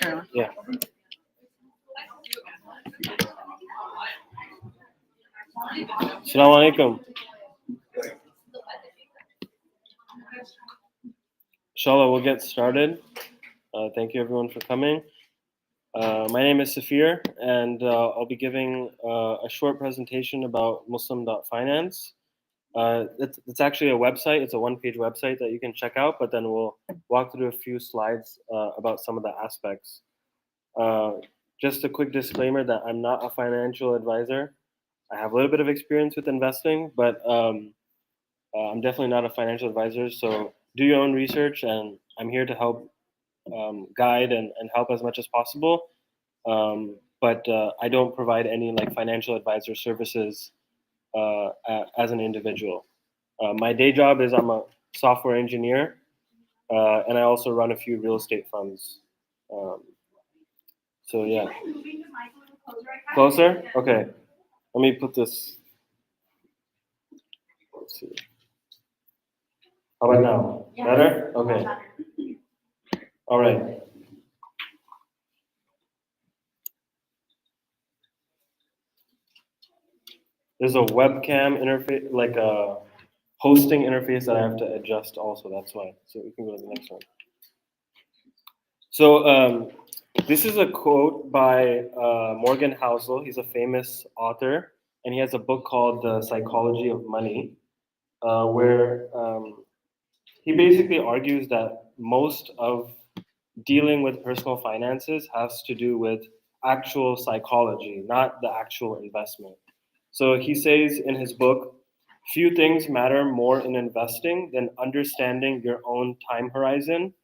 Sure. Yeah. Assalamu alaikum. Inshallah, we'll get started. Thank you everyone for coming. My name is Safir, and I'll be giving a short presentation about Muslim.finance. It's actually a website. It's a one-page website that you can check out, but then we'll walk through a few slides about some of the aspects. Just a quick disclaimer that I'm not a financial advisor. I have a little bit of experience with investing, but I'm definitely not a financial advisor. So do your own research, and I'm here to help guide and help as much as possible. But I don't provide any like financial advisor services as an individual. My day job is I'm a software engineer, and I also run a few real estate funds. So yeah. Closer? Okay. Let me put this. Let's see. How about now? Better? Okay. All right. There's a webcam interface, like a hosting interface that I have to adjust also. That's why. So we can go to the next one. So this is a quote by Morgan Housel. He's a famous author, and he has a book called The Psychology of Money, where he basically argues that most of dealing with personal finances has to do with actual psychology, not the actual investment. So he says in his book, few things matter more in investing than understanding your own time horizon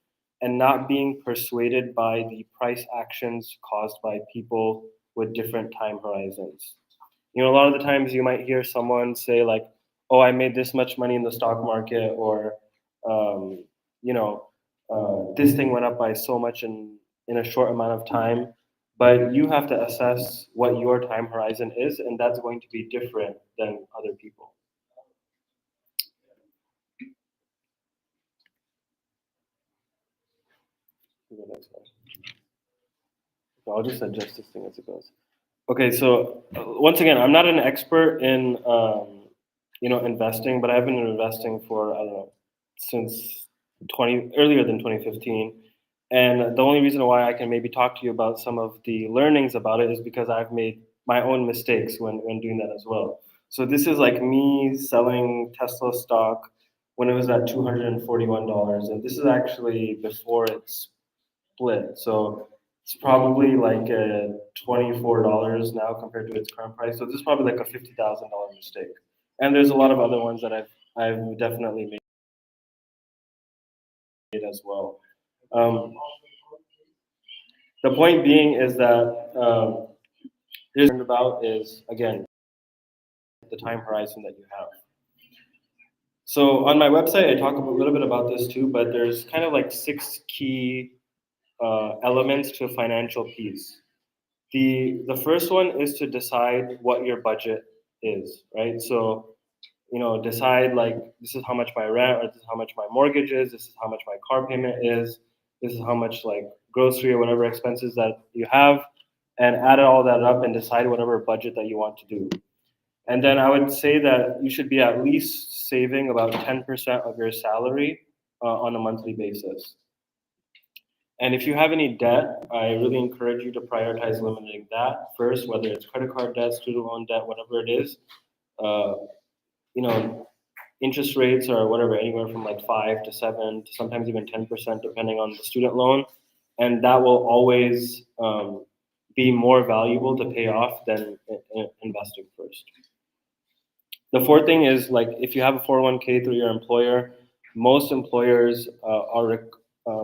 and not being persuaded by the price actions caused by people with different time horizons. You know, a lot of the times you might hear someone say like, "Oh, I made this much money in the stock market," or um, you know, "This thing went up by so much in a short amount of time." But you have to assess what your time horizon is, and that's going to be different than other people. The next one. So I'll just adjust this thing as it goes. Okay, so once again, I'm not an expert in investing, but I've been investing for I don't know since earlier than 2015. And the only reason why I can maybe talk to you about some of the learnings about it is because I've made my own mistakes when doing that as well. So this is like me selling Tesla stock when it was at $241, and this is actually before it's split. So it's probably like $24 now compared to its current price. So this is probably like a $50,000 mistake. And there's a lot of other ones that I've definitely made as well. The point being is that here's what about is again the time horizon that you have. So on my website, I talk a little bit about this too, but there's kind of like 6 key elements to financial peace. The first one is to decide what your budget is, right? So, decide like this is how much my rent, or this is how much my mortgage is, this is how much my car payment is, this is how much like grocery or whatever expenses that you have, and add all that up and decide whatever budget that you want to do. And then I would say that you should be at least saving about 10% of your salary on a monthly basis. And if you have any debt, I really encourage you to prioritize eliminating that first, whether it's credit card debt, student loan debt, whatever it is. Uh, Interest rates are whatever, anywhere from like 5 to 7 to sometimes even 10%, depending on the student loan. And that will always be more valuable to pay off than investing first. The fourth thing is like if you have a 401k through your employer, most employers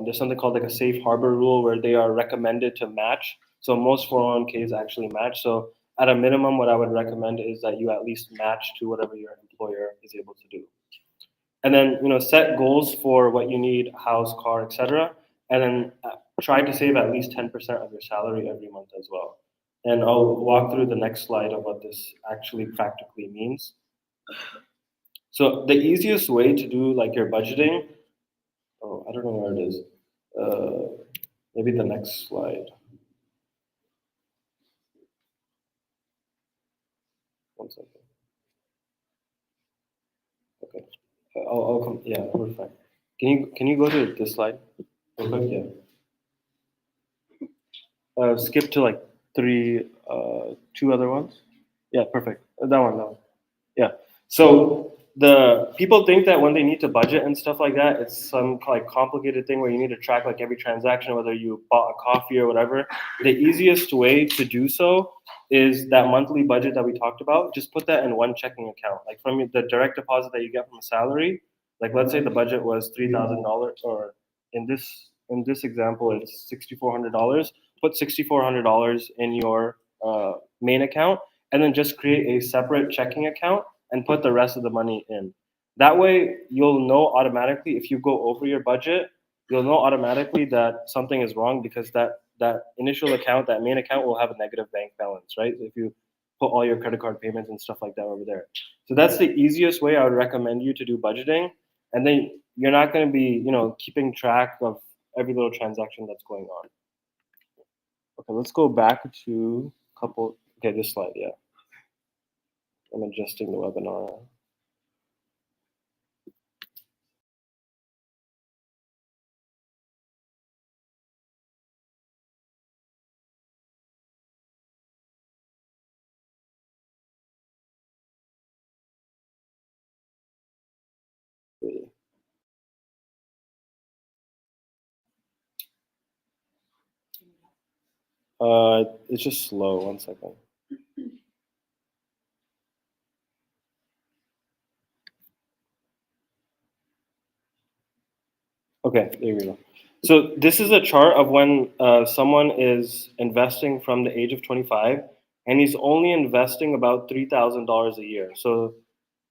there's something called like a safe harbor rule where they are recommended to match. So most 401ks actually match. So at a minimum, what I would recommend is that you at least match to whatever your employer is able to do. And then set goals for what you need, house, car, etc. And then try to save at least 10% of your salary every month as well. And I'll walk through the next slide of what this actually practically means. So the easiest way to do like your budgeting, I don't know where it is. Maybe the next slide. One second. Okay. I'll come. Yeah, we're fine. Can you go to this slide? Real quick? Yeah. Skip to like three, two other ones. Yeah, perfect. That one, that one. Yeah. So the people think that when they need to budget and stuff like that, it's some like complicated thing where you need to track like every transaction, whether you bought a coffee or whatever. The easiest way to do so is that monthly budget that we talked about. Just put that in one checking account, like from the direct deposit that you get from a salary. Like let's say the budget was $3,000, or in this example, it's $6,400. Put $6,400 in your main account, and then just create a separate checking account and put the rest of the money in. That way, you'll know automatically if you go over your budget, you'll know automatically that something is wrong because that initial account, that main account, will have a negative bank balance, right? If you put all your credit card payments and stuff like that over there. So that's the easiest way I would recommend you to do budgeting, and then you're not going to be, keeping track of every little transaction that's going on. Okay, let's go back to couple. Okay, this slide, yeah. I'm adjusting the webinar. It's just slow. One second. Okay, there we go. So this is a chart of when someone is investing from the age of 25, and he's only investing about $3,000 a year. So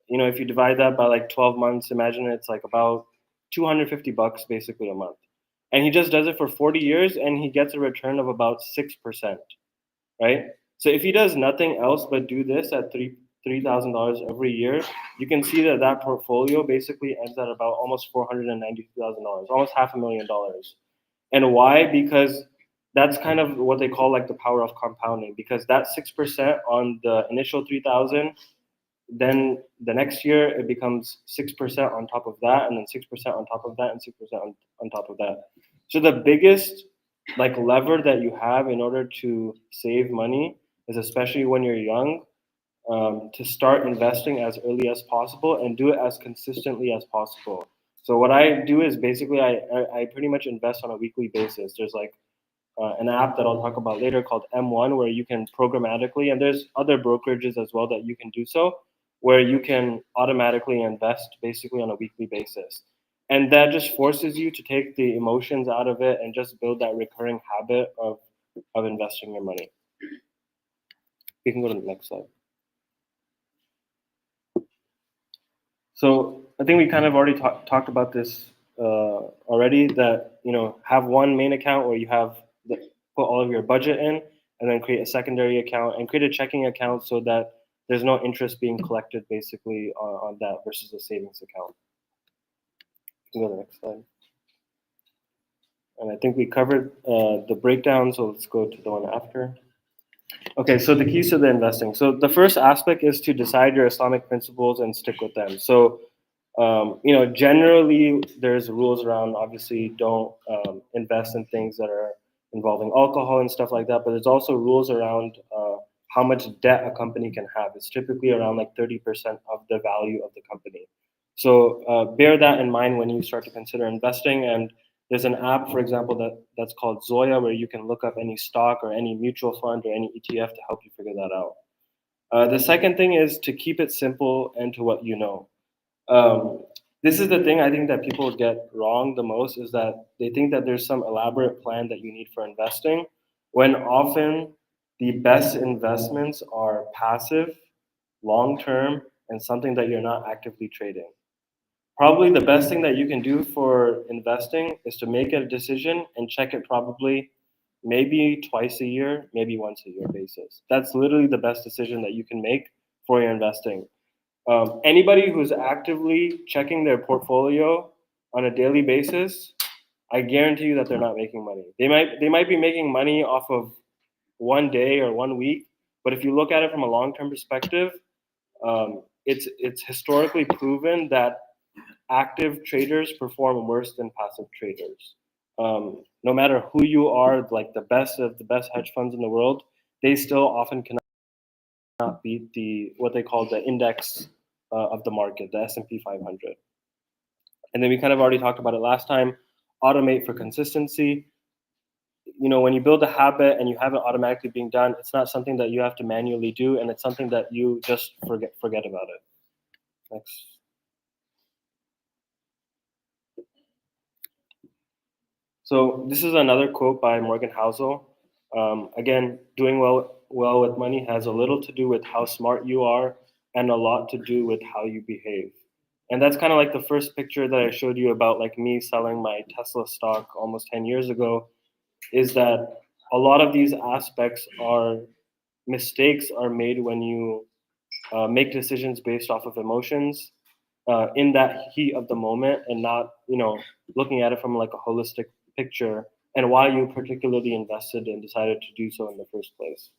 if you divide that by like 12 months, imagine it's like about 250 bucks basically a month, and he just does it for 40 years, and he gets a return of about 6%. Right? So if he does nothing else but do this at $3,000 every year, you can see that that portfolio basically ends at about almost $492,000, almost $500,000. And why? Because that's kind of what they call like the power of compounding. Because that 6% on the initial 3,000, then the next year it becomes 6% on top of that, and then 6% on top of that, and 6% on top of that. So the biggest like lever that you have in order to save money is, especially when you're young, to start investing as early as possible and do it as consistently as possible. So what I do is basically I pretty much invest on a weekly basis. There's like an app that I'll talk about later called M1, where you can programmatically, and there's other brokerages as well that you can do so, where you can automatically invest basically on a weekly basis. And that just forces you to take the emotions out of it and just build that recurring habit of investing your money. We can go to the next slide. So I think we kind of already talked about this already. That have one main account where you have put all of your budget in, and then create a secondary account and create a checking account so that there's no interest being collected basically on that versus a savings account. You can go to the next slide. And I think we covered the breakdown, so let's go to the one after. Okay, so the keys to the investing. So the first aspect is to decide your Islamic principles and stick with them. So generally there's rules around, obviously don't invest in things that are involving alcohol and stuff like that, but there's also rules around how much debt a company can have. It's typically around like 30% of the value of the company. So bear that in mind when you start to consider investing. And there's an app, for example, that's called Zoya, where you can look up any stock or any mutual fund or any ETF to help you figure that out. The second thing is to keep it simple and to what you know. This is the thing I think that people get wrong the most, is that they think that there's some elaborate plan that you need for investing, when often the best investments are passive, long term, and something that you're not actively trading. Probably the best thing that you can do for investing is to make a decision and check it probably maybe twice a year, maybe once a year basis. That's literally the best decision that you can make for your investing. Anybody who's actively checking their portfolio on a daily basis, I guarantee you that they're not making money. They might be making money off of one day or one week, but if you look at it from a long term perspective, it's historically proven that active traders perform worse than passive traders. No matter who you are, like the best of the best hedge funds in the world, they still often cannot beat the what they call the index of the market, the S&P 500. And then we kind of already talked about it last time. Automate for consistency. When you build a habit and you have it automatically being done, it's not something that you have to manually do, and it's something that you just forget about it. Next. So this is another quote by Morgan Housel. Again, doing well with money has a little to do with how smart you are, and a lot to do with how you behave. And that's kind of like the first picture that I showed you about like me selling my Tesla stock almost 10 years ago, is that a lot of these aspects are mistakes are made when you make decisions based off of emotions in that heat of the moment, and not looking at it from like a holistic picture, and why you particularly invested and decided to do so in the first place.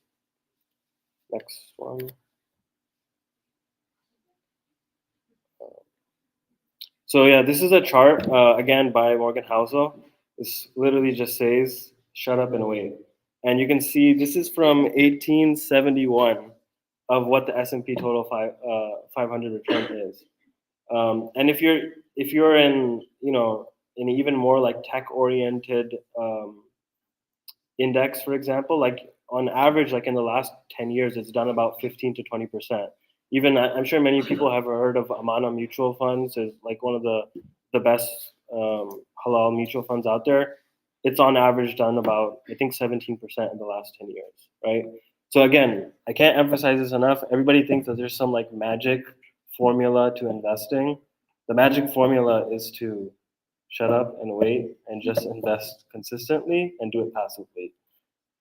Next one. So yeah, this is a chart again by Morgan Housel. This literally just says "shut up and wait," and you can see this is from 1871 of what the S&P total 500 return is. And if you're in in even more like tech oriented index, for example, like on average, like in the last 10 years, it's done about 15 to 20%. Even I'm sure many people have heard of Amana mutual funds is like one of the best halal mutual funds out there. It's on average done about, I think, 17% in the last 10 years, right? So again, I can't emphasize this enough. Everybody thinks that there's some like magic formula to investing. The magic formula is to shut up and wait and just invest consistently and do it passively.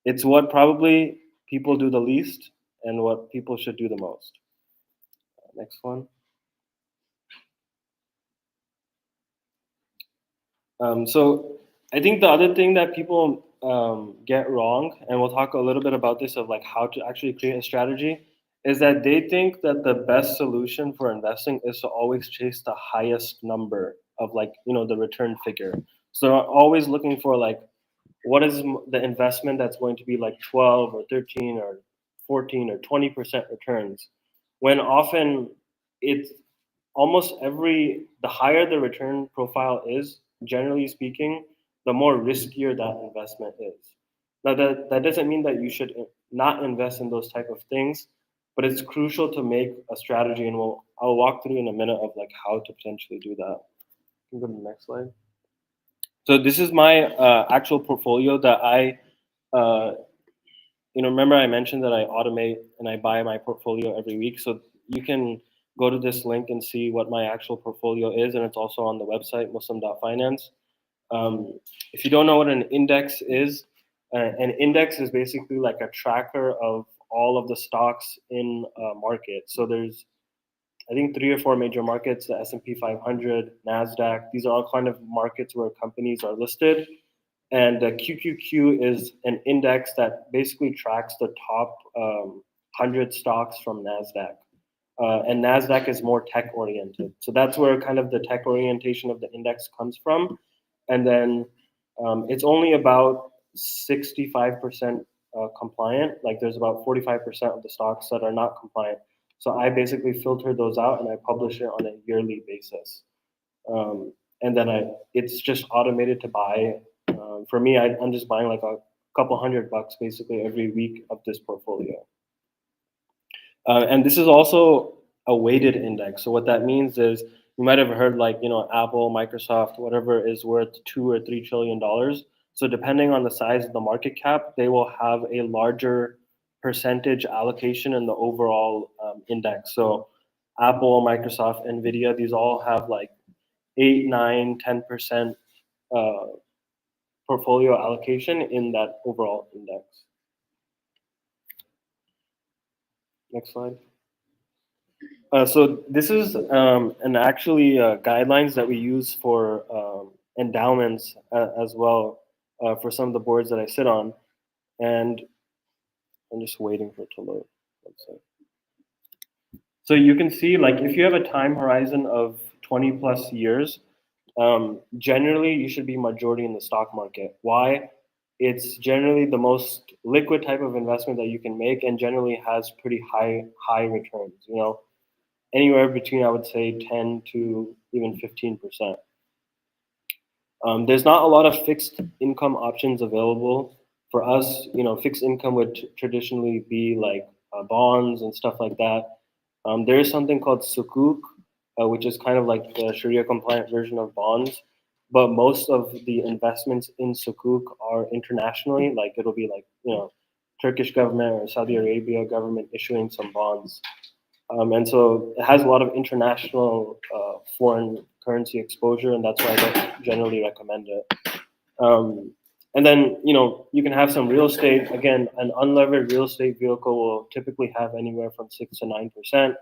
It's what probably people do the least and what people should do the most. Next one. So I think the other thing that people get wrong, and we'll talk a little bit about this of like how to actually create a strategy, is that they think that the best solution for investing is to always chase the highest number of like the return figure. So they're always looking for like what is the investment that's going to be like 12 or 13 or 14 or 20% returns, when often it's almost the higher the return profile is, generally speaking, the more riskier that investment is. Now that doesn't mean that you should not invest in those type of things, but it's crucial to make a strategy, and I'll walk through in a minute of like how to potentially do that. You can go to the next slide. So this is my actual portfolio that I uh, remember I mentioned that I automate and I buy my portfolio every week. So you can go to this link and see what my actual portfolio is, and it's also on the website muslim.finance. If you don't know what an index is, an index is basically like a tracker of all of the stocks in a market. So there's, I think, three or four major markets: the S&P 500, Nasdaq. These are all kind of markets where companies are listed, and the QQQ is an index that basically tracks the top 100 stocks from NASDAQ. And NASDAQ is more tech oriented. So that's where kind of the tech orientation of the index comes from. And then it's only about 65% compliant. Like there's about 45% of the stocks that are not compliant. So I basically filter those out and I publish it on a yearly basis. And then it's just automated to buy. For me, I'm just buying like a couple $100 basically every week of this portfolio. And this is also a weighted index. So what that means is you might have heard like Apple, Microsoft, whatever is worth $2 or $3 trillion. So depending on the size of the market cap, they will have a larger percentage allocation in the overall index. So Apple, Microsoft, Nvidia, these all have like 8, 9, 10% uh, portfolio allocation in that overall index. Next slide. So this is an actually guidelines that we use for endowments as well for some of the boards that I sit on. And I'm just waiting for it to load. Let's see. So you can see, like, if you have a time horizon of 20 plus years, generally you should be majority in the stock market. Why? It's generally the most liquid type of investment that you can make, and generally has pretty high returns. Anywhere between, I would say, 10 to even 15%. There's not a lot of fixed income options available for us. Fixed income would traditionally be like bonds and stuff like that. There is something called sukuk, which is kind of like the Sharia compliant version of bonds. But most of the investments in sukuk are internationally. Like, it'll be like, Turkish government or Saudi Arabia government issuing some bonds. And so it has a lot of international foreign currency exposure, and that's why I don't generally recommend it. Um, and then, you can have some real estate. Again, an unlevered real estate vehicle will typically have anywhere from 6 to 9%.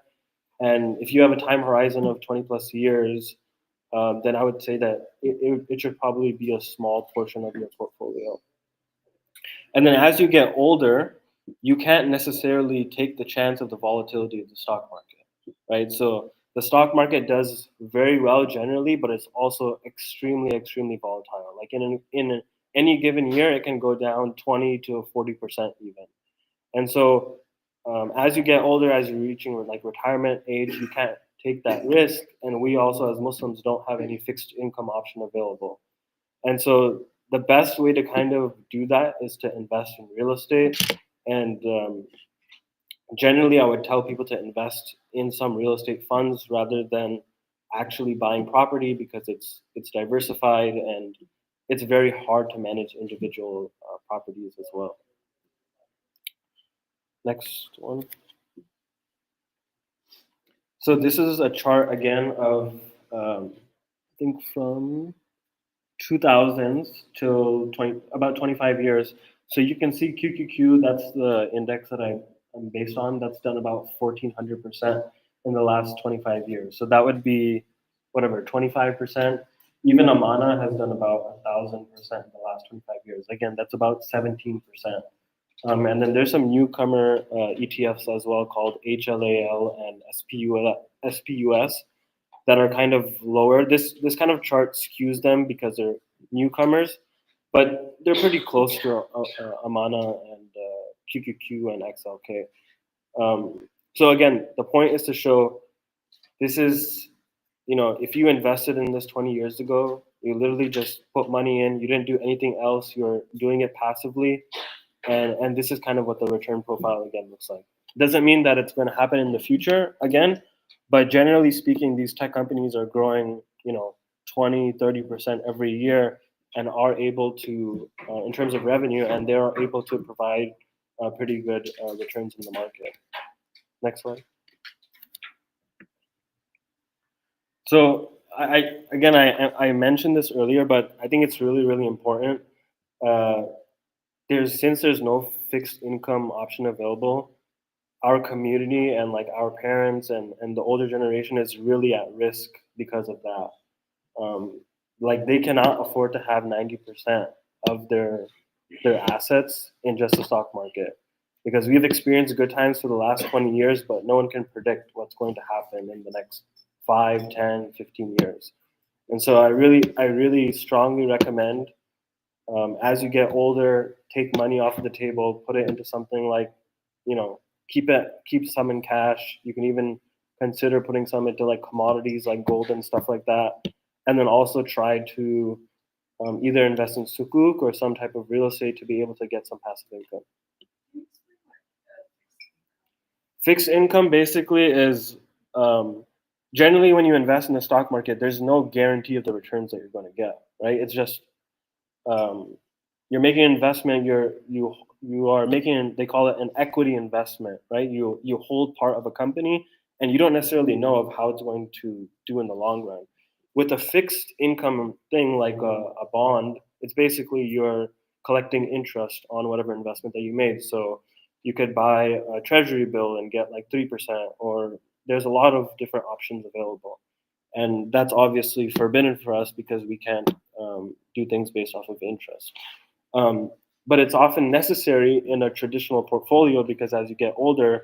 And if you have a time horizon of 20 plus years, then I would say that it should probably be a small portion of your portfolio. And then as you get older, you can't necessarily take the chance of the volatility of the stock market, right? So the stock market does very well generally, but it's also extremely volatile. Like in any given year, it can go down 20 to 40% even. And so as you get older, as you're reaching like retirement age, you can't take that risk. And we also, as Muslims, don't have any fixed income option available. And so the best way to kind of do that is to invest in real estate. And generally, I would tell people to invest in some real estate funds rather than actually buying property, because it's diversified and it's very hard to manage individual properties as well. Next one. So this is a chart again of I think from 2000s till about 25 years. So you can see QQQ, that's the index that I'm based on. That's done about 1,400% in the last 25 years. So that would be whatever, 25%. Even Amana has done about 1,000% in the last 25 years. Again, that's about 17%. And then there's some newcomer ETFs as well called HLAL and SPUS that are kind of lower. This kind of chart skews them because they're newcomers, but they're pretty close to Amana and QQQ and XLK. So again, the point is to show this is, if you invested in this 20 years ago, you literally just put money in, you didn't do anything else, you're doing it passively. And this is kind of what the return profile again looks like. Doesn't mean that it's going to happen in the future again, but generally speaking, these tech companies are growing, 20, 30% every year, and are able to, in terms of revenue, and they are able to provide pretty good returns in the market. Next slide. So I mentioned this earlier, but I think it's really important. Since there's no fixed income option available, our community and like our parents and the older generation is really at risk because of that. Like, they cannot afford to have 90% of their assets in just the stock market, because we've experienced good times for the last 20 years, but no one can predict what's going to happen in the next 5, 10, 15 years. And so I really strongly recommend, as you get older, take money off of the table, put it into something like, keep some in cash. You can even consider putting some into like commodities like gold and stuff like that. And then also try to either invest in sukuk or some type of real estate to be able to get some passive income. Fixed income basically is generally when you invest in the stock market, there's no guarantee of the returns that you're going to get, right? It's just you're making an investment. You are making, they call it an equity investment, right? You hold part of a company, and you don't necessarily know of how it's going to do in the long run. With a fixed income thing like a bond, it's basically you're collecting interest on whatever investment that you made. So you could buy a treasury bill and get like 3%, or there's a lot of different options available. And that's obviously forbidden for us because we can't do things based off of interest. Um, but it's often necessary in a traditional portfolio because as you get older,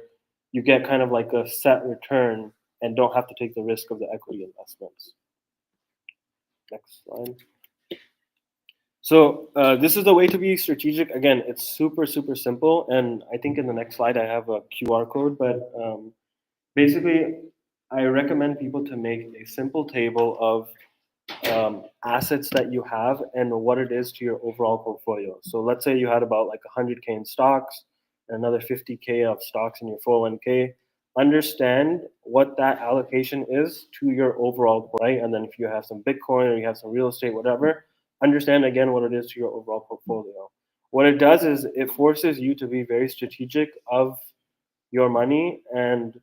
you get kind of like a set return and don't have to take the risk of the equity investments. Next slide. So this is the way to be strategic. Again, it's super, super simple. And I think in the next slide, I have a QR code. But basically, I recommend people to make a simple table of assets that you have and what it is to your overall portfolio. So let's say you had about like 100K in stocks, and another 50K of stocks in your 401K. Understand what that allocation is to your overall, right? And then if you have some Bitcoin or you have some real estate, whatever, understand again what it is to your overall portfolio. What it does is it forces you to be very strategic of your money and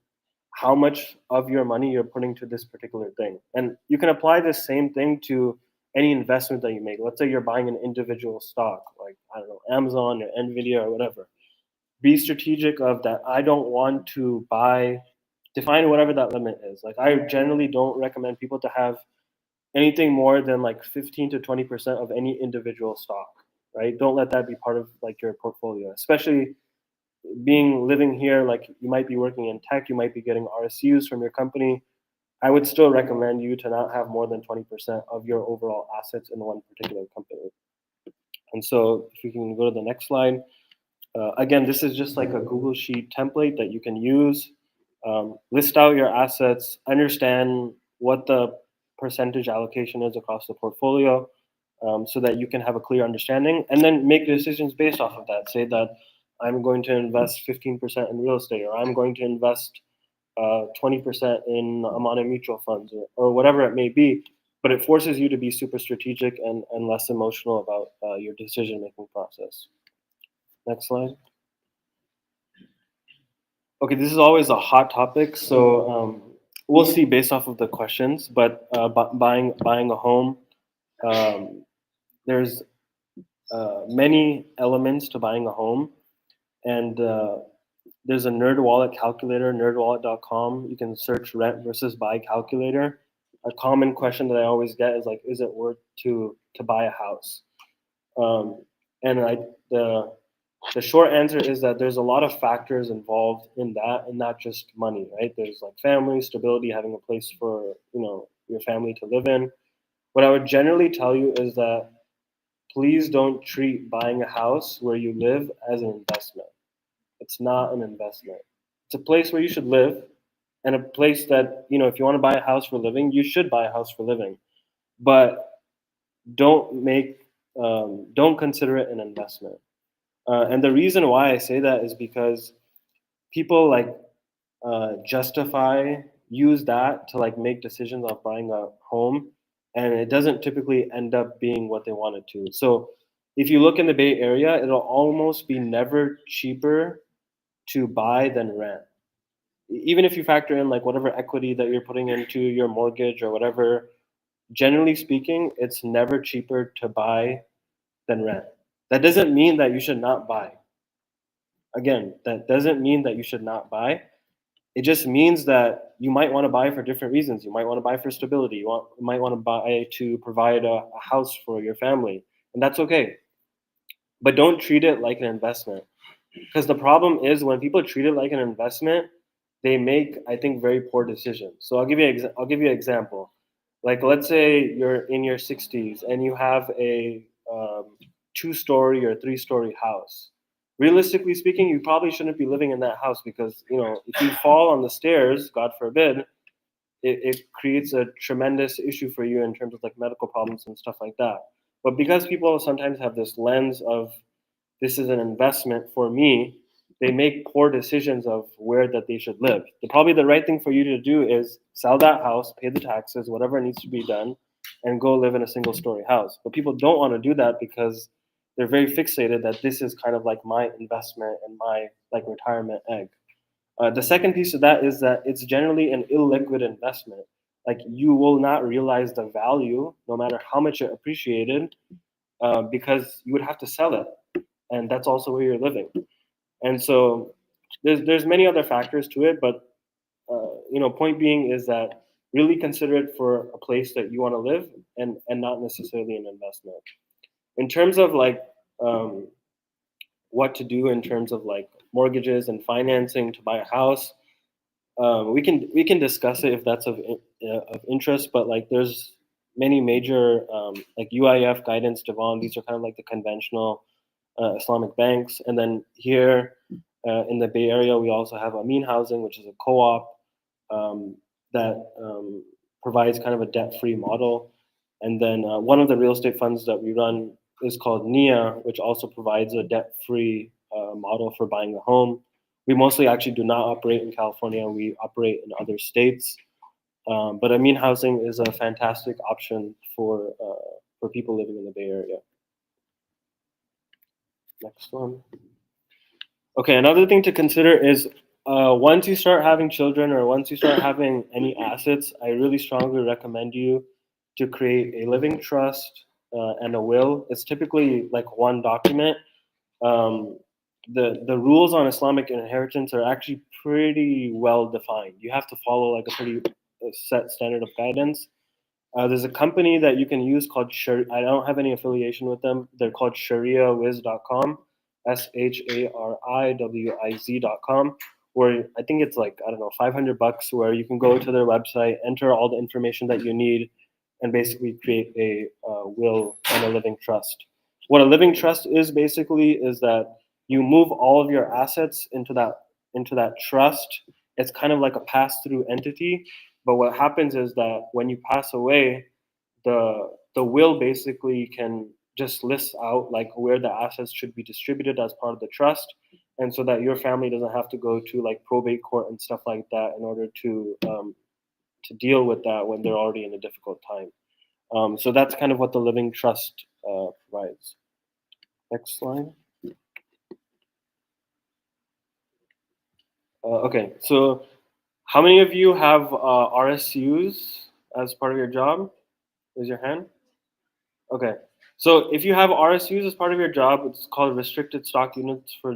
how much of your money you're putting to this particular thing. And you can apply this same thing to any investment that you make. Let's say you're buying an individual stock, like, I don't know, Amazon or Nvidia or whatever. Be strategic of that. I don't want to buy, define whatever that limit is. Like, I generally don't recommend people to have anything more than like 15 to 20% of any individual stock, right? Don't let that be part of like your portfolio, especially being living here. Like, you might be working in tech, you might be getting RSUs from your company. I would still recommend you to not have more than 20% of your overall assets in one particular company. And so if you can go to the next slide. Again, this is just like a Google Sheet template that you can use. List out your assets, understand what the percentage allocation is across the portfolio, so that you can have a clear understanding, and then make decisions based off of that. Say that I'm going to invest 15% in real estate, or I'm going to invest 20% in Amana mutual funds, or whatever it may be. But it forces you to be super strategic and less emotional about your decision making process. Next slide. Okay, this is always a hot topic, so we'll see based off of the questions. But buying a home, um, there's many elements to buying a home, and there's a NerdWallet calculator, nerdwallet.com. You can search rent versus buy calculator. A common question that I always get is like, is it worth to buy a house? Um, and the short answer is that there's a lot of factors involved in that, and not just money, right? There's like family stability, having a place for your family to live in. What I would generally tell you is that please don't treat buying a house where you live as an investment. It's not an investment. It's a place where you should live, and a place that, if you want to buy a house for living, you should buy a house for living. But don't make don't consider it an investment. And the reason why I say that is because people like use that to like make decisions of buying a home, and it doesn't typically end up being what they want it to. So if you look in the Bay Area, it'll almost be never cheaper to buy than rent. Even if you factor in like whatever equity that you're putting into your mortgage or whatever, generally speaking, it's never cheaper to buy than rent. That doesn't mean that you should not buy. Again, that doesn't mean that you should not buy. It just means that you might want to buy for different reasons. You might want to buy for stability. You might want to buy to provide a house for your family, and that's okay. But don't treat it like an investment, because the problem is when people treat it like an investment, they make, I think, very poor decisions. So I'll give you an example. Like, let's say you're in your 60s and you have a 2-story or 3-story house. Realistically speaking, you probably shouldn't be living in that house, because if you fall on the stairs, God forbid, it creates a tremendous issue for you in terms of like medical problems and stuff like that. But because people sometimes have this lens of, this is an investment for me, they make poor decisions of where that they should live. Probably the right thing for you to do is sell that house, pay the taxes, whatever needs to be done, and go live in a single story house. But people don't want to do that because they're very fixated that this is kind of like my investment and my like retirement egg. The second piece of that is that it's generally an illiquid investment. Like, you will not realize the value no matter how much it appreciated, because you would have to sell it, and that's also where you're living. And so there's many other factors to it, but point being is that really consider it for a place that you want to live, and not necessarily an investment. In terms of like um, what to do in terms of like mortgages and financing to buy a house, we can discuss it if that's of interest. But like there's many major like UIF guidance, Devon. These are kind of like the conventional Islamic banks. And then here in the Bay Area, we also have Amin Housing, which is a co-op um, that provides kind of a debt-free model. And then one of the real estate funds that we run is called NIA, which also provides a debt-free model for buying a home. We mostly actually do not operate in California. We operate in other states. But Amin Housing is a fantastic option for people living in the Bay Area. Next one. Okay, another thing to consider is once you start having children or once you start having any assets, I really strongly recommend you to create a living trust and a will. It's typically like one document. Um, the rules on Islamic inheritance are actually pretty well defined. You have to follow like a pretty set standard of guidance. There's a company that you can use called I don't have any affiliation with them. They're called ShariaWiz.com, ShariWiz.com, where I think it's like, I don't know, $500, where you can go to their website, enter all the information that you need, and basically create a will and a living trust. What a living trust is basically is that you move all of your assets into that trust. It's kind of like a pass-through entity, but what happens is that when you pass away, the will basically can just list out like where the assets should be distributed as part of the trust, and so that your family doesn't have to go to like probate court and stuff like that in order to deal with that when they're already in a difficult time. So that's kind of what the living trust provides. Next slide. Okay, so how many of you have RSUs as part of your job? Raise your hand. Okay. So if you have RSUs as part of your job, it's called restricted stock units for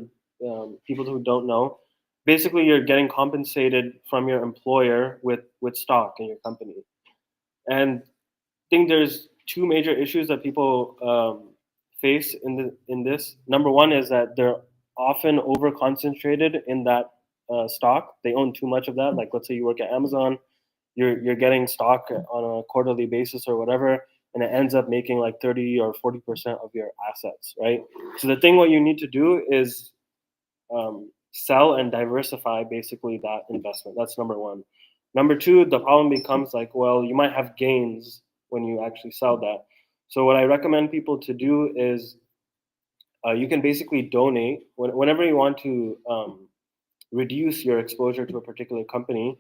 people who don't know. Basically, you're getting compensated from your employer with stock in your company. And I think there's two major issues that people face in this. Number one is that they're often over concentrated in that stock. They own too much of that. Like let's say you work at Amazon, you're getting stock on a quarterly basis or whatever, and it ends up making like 30 or 40% of your assets, right? So the thing what you need to do is sell and diversify basically that investment. That's number one. Number two, the problem becomes like, well, you might have gains when you actually sell that. So what I recommend people to do is you can basically donate whenever you want to reduce your exposure to a particular company.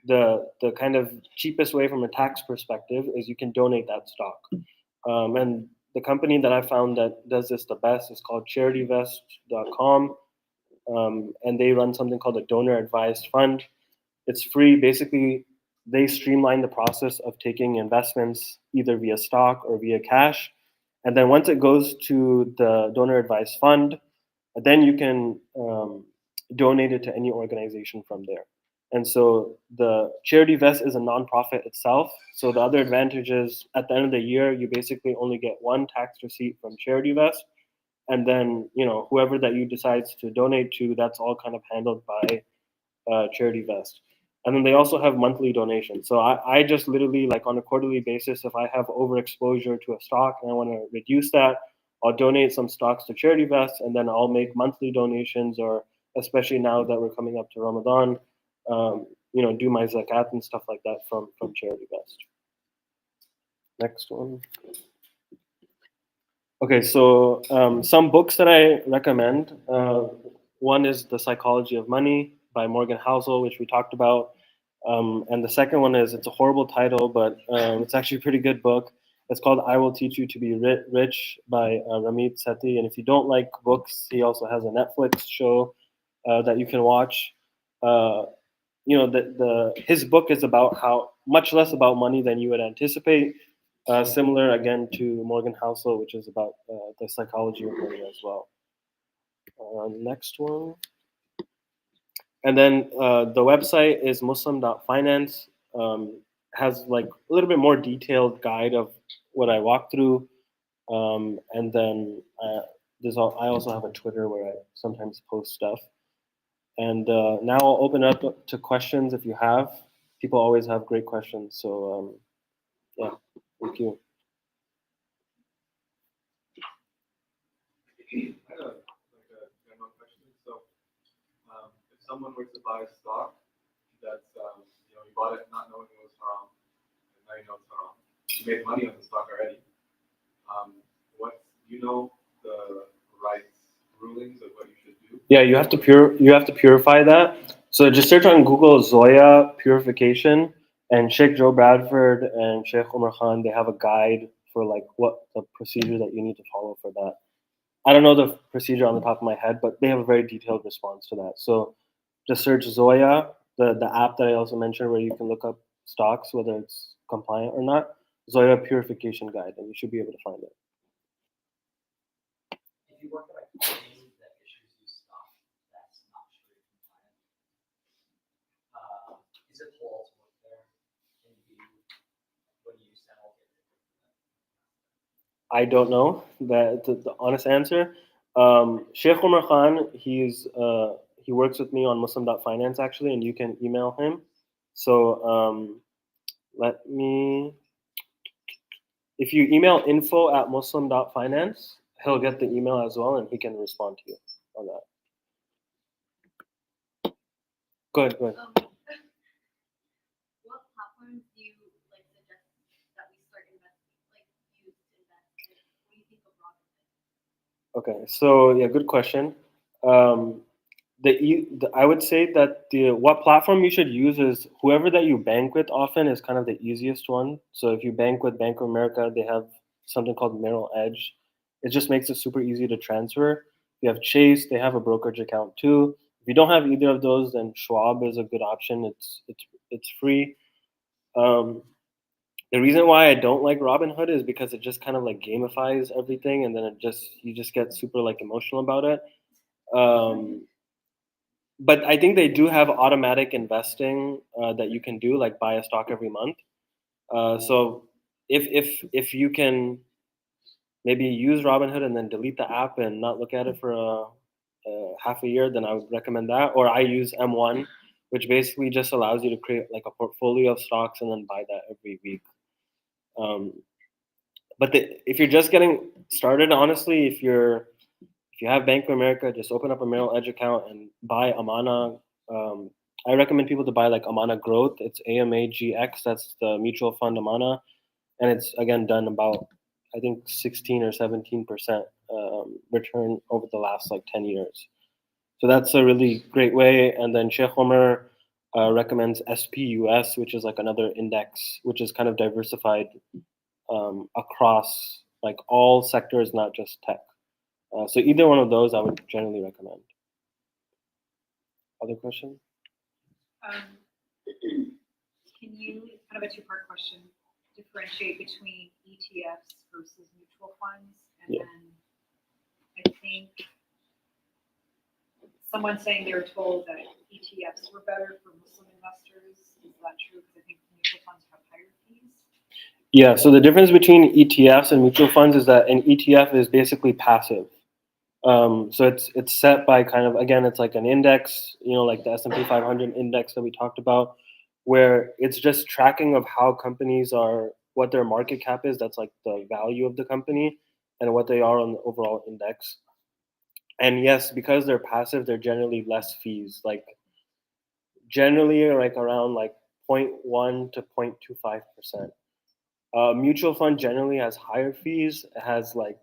The kind of cheapest way from a tax perspective is you can donate that stock. And the company that I found that does this the best is called CharityVest.com, and they run something called a donor advised fund. It's free. Basically, they streamline the process of taking investments either via stock or via cash. And then once it goes to the donor advised fund, then you can donate it to any organization from there. And so the Charity Vest is a nonprofit itself. So the other advantage is at the end of the year, you basically only get one tax receipt from Charity Vest. And then, whoever that you decides to donate to, that's all kind of handled by Charity Vest. And then they also have monthly donations. So I just literally, like on a quarterly basis, if I have overexposure to a stock and I want to reduce that, I'll donate some stocks to Charity Vest, and then I'll make monthly donations, or especially now that we're coming up to Ramadan, do my zakat and stuff like that from Charity Vest. Next one. Okay, so some books that I recommend. One is The Psychology of Money by Morgan Housel, which we talked about. And the second one is, it's a horrible title, but it's actually a pretty good book. It's called I Will Teach You to Be Rich by Ramit Sethi. And if you don't like books, he also has a Netflix show that you can watch. His book is about how much less about money than you would anticipate. Similar again to Morgan Housel, which is about the psychology of money as well. Next one. And then the website is muslim.finance. has like a little bit more detailed guide of what I walk through. And then I also have a Twitter where I sometimes post stuff. And now I'll open up to questions if you have. People always have great questions. So yeah, thank you. I have like a general question. So, if someone were to buy stock that's you bought it not knowing it was haram, and now you know it's haram, you made money on the stock already. What you know the rights rulings of what you should do? Yeah, you have to purify that. So just search on Google Zoya purification, and Sheikh Joe Bradford and Sheikh Umar Khan. They have a guide for like what the procedure that you need to follow for that. I don't know the procedure on the top of my head, but they have a very detailed response to that. So just search Zoya, the app that I also mentioned, where you can look up stocks whether it's compliant or not. Zoya purification guide, and you should be able to find it. If you work at a company that issues you stuff that's not Sharia compliant, is it halal to work there? Can you, when you sell, get it? I don't know the honest answer. Sheikh Umar Khan, he works with me on Muslim.finance actually, and you can email him. So let me, if you email info@muslim.finance, he'll get the email as well, and he can respond to you on that. Go ahead, go ahead. What platforms do you like suggest that we start investing, like use to invest? Like, what do you think of Robinhood? Okay, so yeah, good question. Um, I would say that the what platform you should use is whoever that you bank with often is kind of the easiest one. So if you bank with Bank of America, they have something called Merrill Edge. It just makes it super easy to transfer. If you have Chase, they have a brokerage account too. If you don't have either of those, then Schwab is a good option. It's free. Um, the reason why I don't like Robinhood is because it just kind of like gamifies everything, and then you just get super like emotional about it. Um, but I think they do have automatic investing that you can do, like buy a stock every month. So if you can maybe use Robinhood and then delete the app and not look at it for half a year, then I would recommend that. Or I use M1, which basically just allows you to create like a portfolio of stocks and then buy that every week. Um, but if you're just getting started, honestly, if you have Bank of America, just open up a Merrill Edge account and buy Amana. Um, I recommend people to buy like Amana Growth. It's AMAGX. That's the mutual fund Amana, and it's again done about I think 16 or 17% return over the last like 10 years. So that's a really great way. And then Sheikh Homer recommends SPUS, which is like another index, which is kind of diversified across like all sectors, not just tech. So either one of those I would generally recommend. Other question? Um, can you, kind of a two-part question, differentiate between ETFs versus mutual funds? And Yeah. then I think someone saying they were told that ETFs were better for Muslim investors. Is that true? Because I think mutual funds have higher fees. Yeah, so the difference between ETFs and mutual funds is that an ETF is basically passive. So it's set by kind of again it's like an index, like the S&P 500 index that we talked about, where it's just tracking of how companies are, what their market cap is. That's like the value of the company, and what they are on the overall index. And yes, because they're passive, they're generally less fees. Like generally like around like 0.1 to 0.25%. Mutual fund generally has higher fees. It has like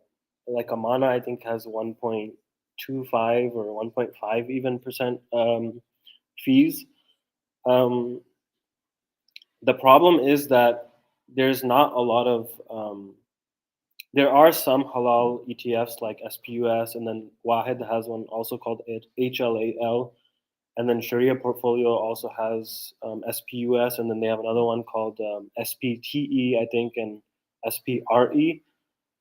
Amana, I think has 1.25 or 1.5 even percent fees. Um, the problem is that there's not a lot of there are some halal ETFs like SPUS, and then Wahid has one also called HLAL, and then Sharia Portfolio also has SPUS, and then they have another one called SPTE, I think, and SPRE.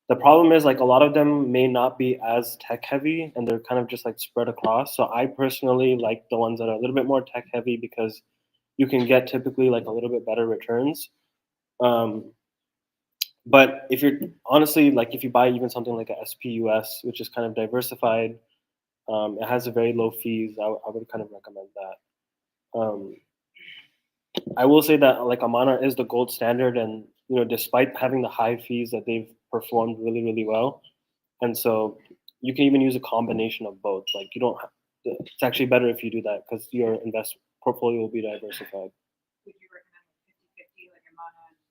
The problem is like a lot of them may not be as tech heavy, and they're kind of just like spread across. So I personally like the ones that are a little bit more tech heavy because you can get typically like a little bit better returns. But if you're honestly like if you buy even something like a SPUS, which is kind of diversified, it has a very low fees. I would kind of recommend that. I will say that like Amana is the gold standard, and despite having the high fees, that they've performed really really well. And so you can even use a combination of both. Like you don't. It's actually better if you do that because your invest portfolio will be diversified. Would you recommend 50/50, like Amana and ETF?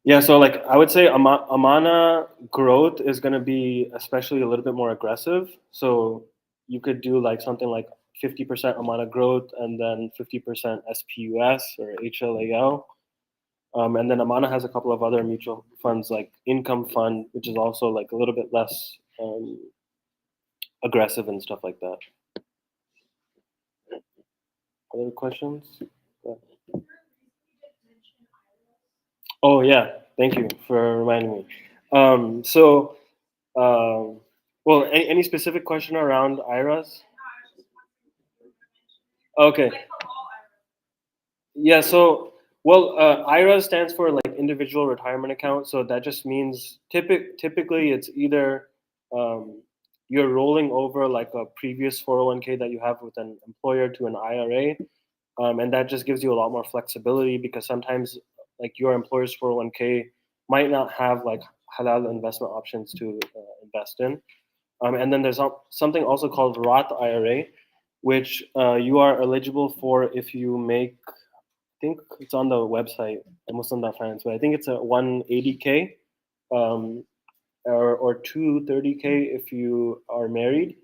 Yeah, so like I would say Amana growth is going to be especially a little bit more aggressive. So you could do like something like 50% Amana growth and then 50% SPUS or HLAL. And then Amana has a couple of other mutual funds like Income Fund, which is also like a little bit less aggressive and stuff like that. Other questions? Oh yeah, thank you for reminding me. So, well, any specific question around IRAs? Okay. Yeah. So, well, IRA stands for like individual retirement account. So that just means typically it's either um, you're rolling over like a previous 401k that you have with an employer to an IRA, and that just gives you a lot more flexibility because sometimes like your employer's 401k might not have like halal investment options to invest in. And then there's something also called Roth IRA, which you are eligible for if you make, I think it's on the website, Muslim.finance, but I think it's a 180K or 230K if you are married.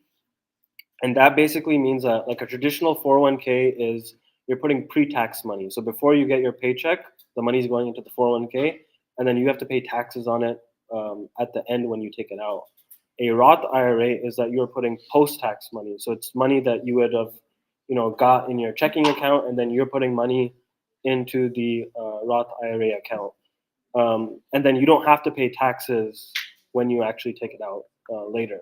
And that basically means that like a traditional 401k is you're putting pre-tax money. So before you get your paycheck, the money is going into the 401k, and then you have to pay taxes on it at the end when you take it out. A Roth IRA is that you're putting post-tax money. So it's money that you would have, got in your checking account, and then you're putting money into the Roth IRA account. And then you don't have to pay taxes when you actually take it out later.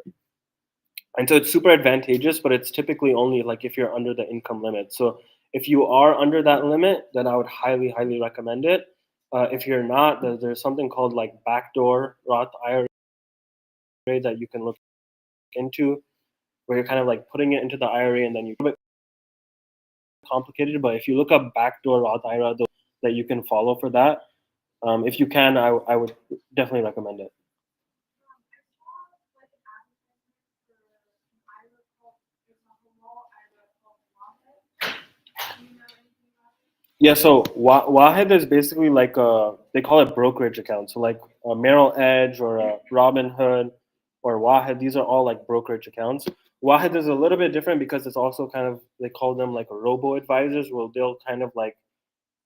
And so it's super advantageous, but it's typically only like if you're under the income limit. So if you are under that limit, then I would highly, highly recommend it. If you're not, there's something called like backdoor Roth IRA that you can look into, where you're kind of like putting it into the IRA and then you a bit complicated. But if you look up backdoor Roth IRA that you can follow for that, if you can, I would definitely recommend it. Yeah, so Wahed is basically like they call it brokerage account. So like a Merrill Edge or a Robinhood or Wahed, these are all like brokerage accounts. Wahed is a little bit different because it's also kind of, they call them like a robo advisors, where they'll kind of like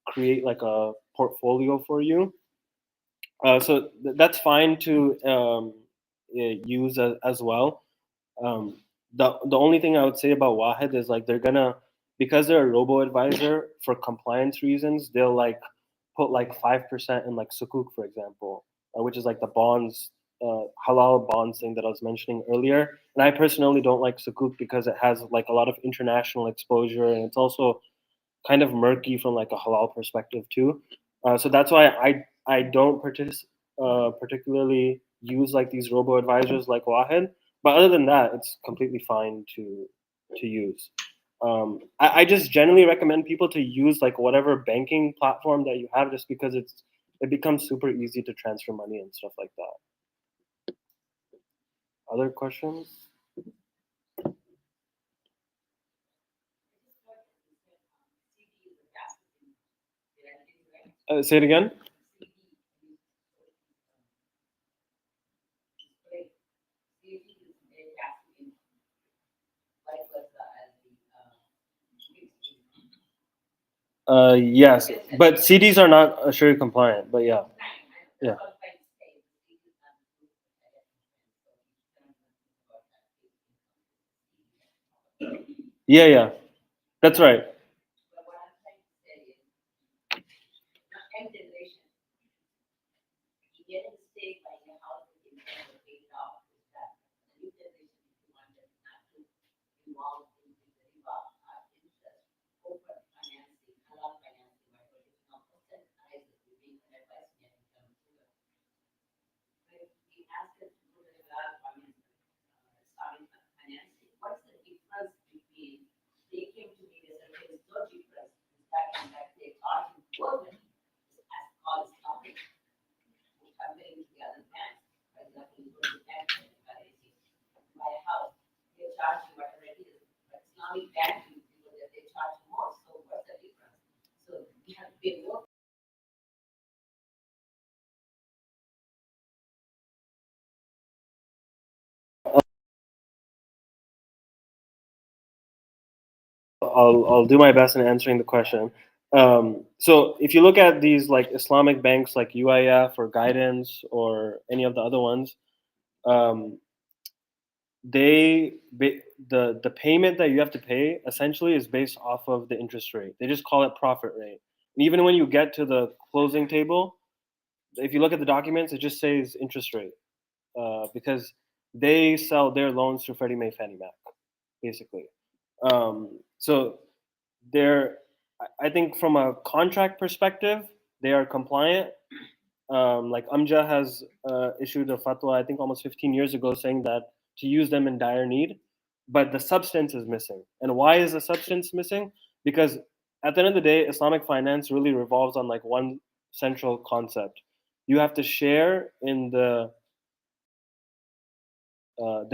create like a portfolio for you. So that's fine to use as well. The only thing I would say about Wahed is like they're gonna, because they're a robo advisor, for compliance reasons they'll like put like 5% in like sukuk, for example, which is like the bonds, halal bonds thing that I was mentioning earlier. And I personally don't like sukuk because it has like a lot of international exposure, and it's also kind of murky from like a halal perspective too. So that's why I don't particularly use like these robo advisors like Wahed. But other than that, it's completely fine to use. I just generally recommend people to use like whatever banking platform that you have, just because it becomes super easy to transfer money and stuff like that. Other questions? Say it again. Yes, but CDs are not Sharia compliant. But yeah, yeah, yeah. That's right. Islamic banking, that they charge more, so what's the difference? So we have to pay more. I'll do my best in answering the question. So if you look at these like Islamic banks like UIF or Guidance or any of the other ones, um, the payment that you have to pay essentially is based off of the interest rate. They just call it profit rate. And even when you get to the closing table, if you look at the documents, it just says interest rate because they sell their loans to Freddie Mae, Fannie Mac, basically. So they're, I think from a contract perspective, they are compliant. Like Amja has issued a fatwa, I think almost 15 years ago, saying that to use them in dire need, but the substance is missing. And why is the substance missing? Because at the end of the day, Islamic finance really revolves on like one central concept. You have to share in the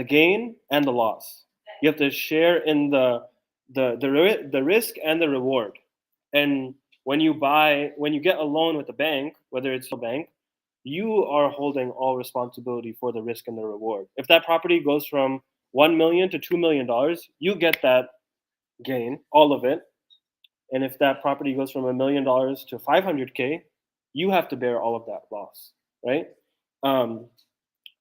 gain and the loss. You have to share in the risk and the reward. And when you get a loan with the bank, whether it's a bank, you are holding all responsibility for the risk and the reward. If that property goes from 1 million to $2 million, you get that gain, all of it. And if that property goes from $1 million to 500K, you have to bear all of that loss, right? Um,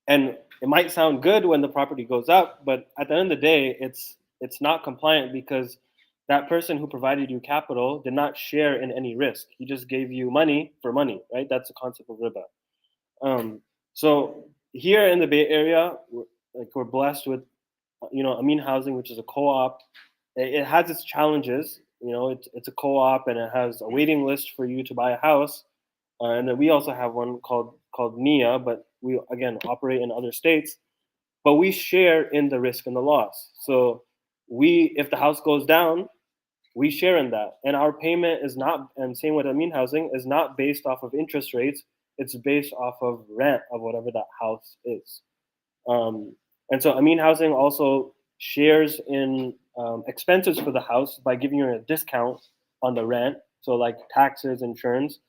and it might sound good when the property goes up, but at the end of the day, it's not compliant because that person who provided you capital did not share in any risk. He just gave you money for money, right? That's the concept of riba. So here in the Bay Area, we're blessed with, Amin Housing, which is a co-op. It has its challenges. It's a co-op and it has a waiting list for you to buy a house. And then we also have one called NIA, but we again operate in other states. But we share in the risk and the loss. So if the house goes down, we share in that, and our payment is not. And same with Amin Housing is not based off of interest rates. It's based off of rent of whatever that house is. And so Amin Housing also shares in expenses for the house by giving you a discount on the rent, so like taxes, insurance.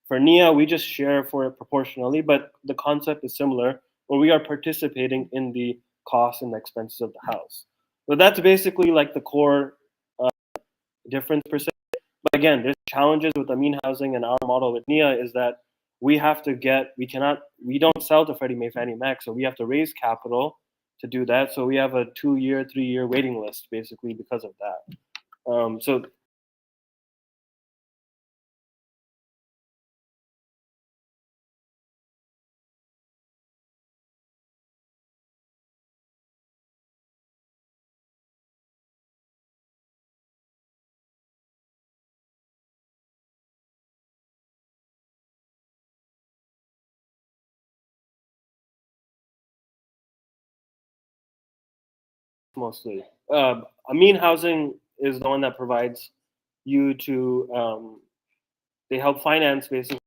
For NIA, we just share for it proportionally, but the concept is similar, where we are participating in the costs and the expenses of the house. So that's basically like the core difference per se. But again, there's challenges with Amin Housing and our model with NIA is that we don't sell to Freddie Mae, Fannie Mac, so we have to raise capital to do that. So we have a 2-year, 3-year waiting list basically because of that. So mostly, Amin Housing is the one that provides you to. They help finance basically.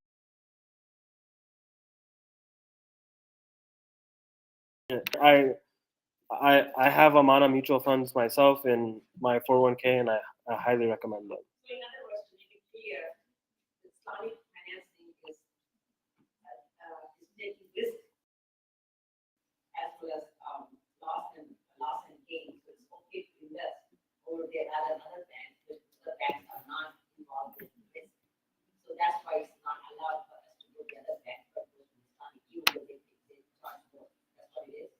I have Amana mutual funds myself in my 401k, and I highly recommend them. So in other words, to make it clear, Islamic financing is taking risk as well as loss and gain. So it's okay to invest over there at another bank, but the banks are not involved in risk. So that's why it's not allowed for us to go to the other bank, but go to Islamic, even though they charge more. That's what it is.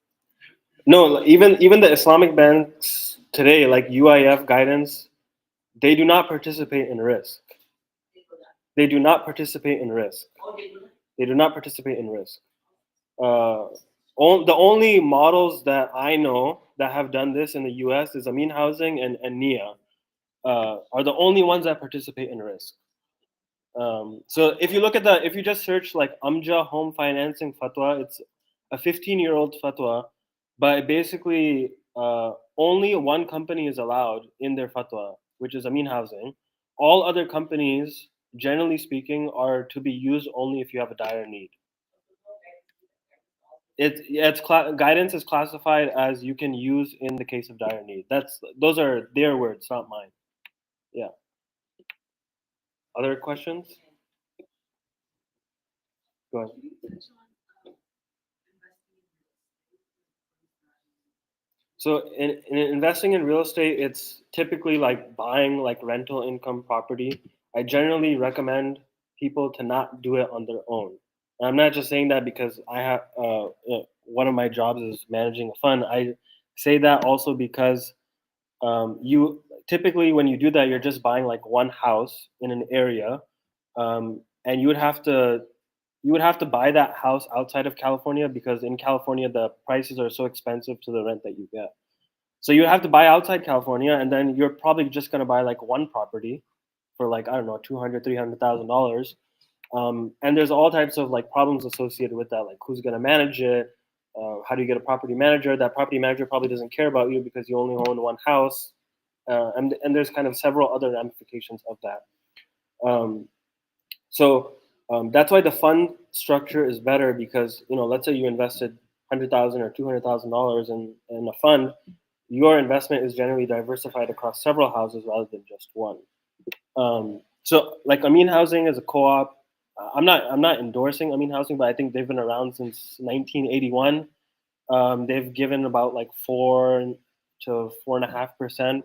No, even the Islamic banks today, like UIF Guidance, they do not participate in risk. They do not participate in risk. They do not participate in risk. The only models that I know that have done this in the U.S. is Amin Housing and NIA are the only ones that participate in risk. So if you just search like Amja home financing fatwa, it's a 15-year-old fatwa, but basically only one company is allowed in their fatwa, which is Amin Housing. All other companies, generally speaking, are to be used only if you have a dire need. Guidance is classified as you can use in the case of dire need. Those are their words, not mine. Yeah. Other questions? Go ahead. Can you touch on investing in real estate? So in investing in real estate, it's typically like buying like rental income property. I generally recommend people to not do it on their own. And I'm not just saying that because I have one of my jobs is managing a fund. I say that also because you typically when you do that, you're just buying like one house in an area, and you would have to buy that house outside of California because in California the prices are so expensive to the rent that you get. So you have to buy outside California, and then you're probably just gonna buy like one property for like I don't know $200,000-$300,000, and there's all types of like problems associated with that, like who's gonna manage it, how do you get a property manager? That property manager probably doesn't care about you because you only own one house, and there's kind of several other ramifications of that. Um, so that's why the fund structure is better because let's say you invested $100,000 or $200,000 in a fund, your investment is generally diversified across several houses rather than just one. So like Amin Housing is a co-op. I'm not endorsing Amin Housing, but I think they've been around since 1981. They've given about like 4 to 4.5%,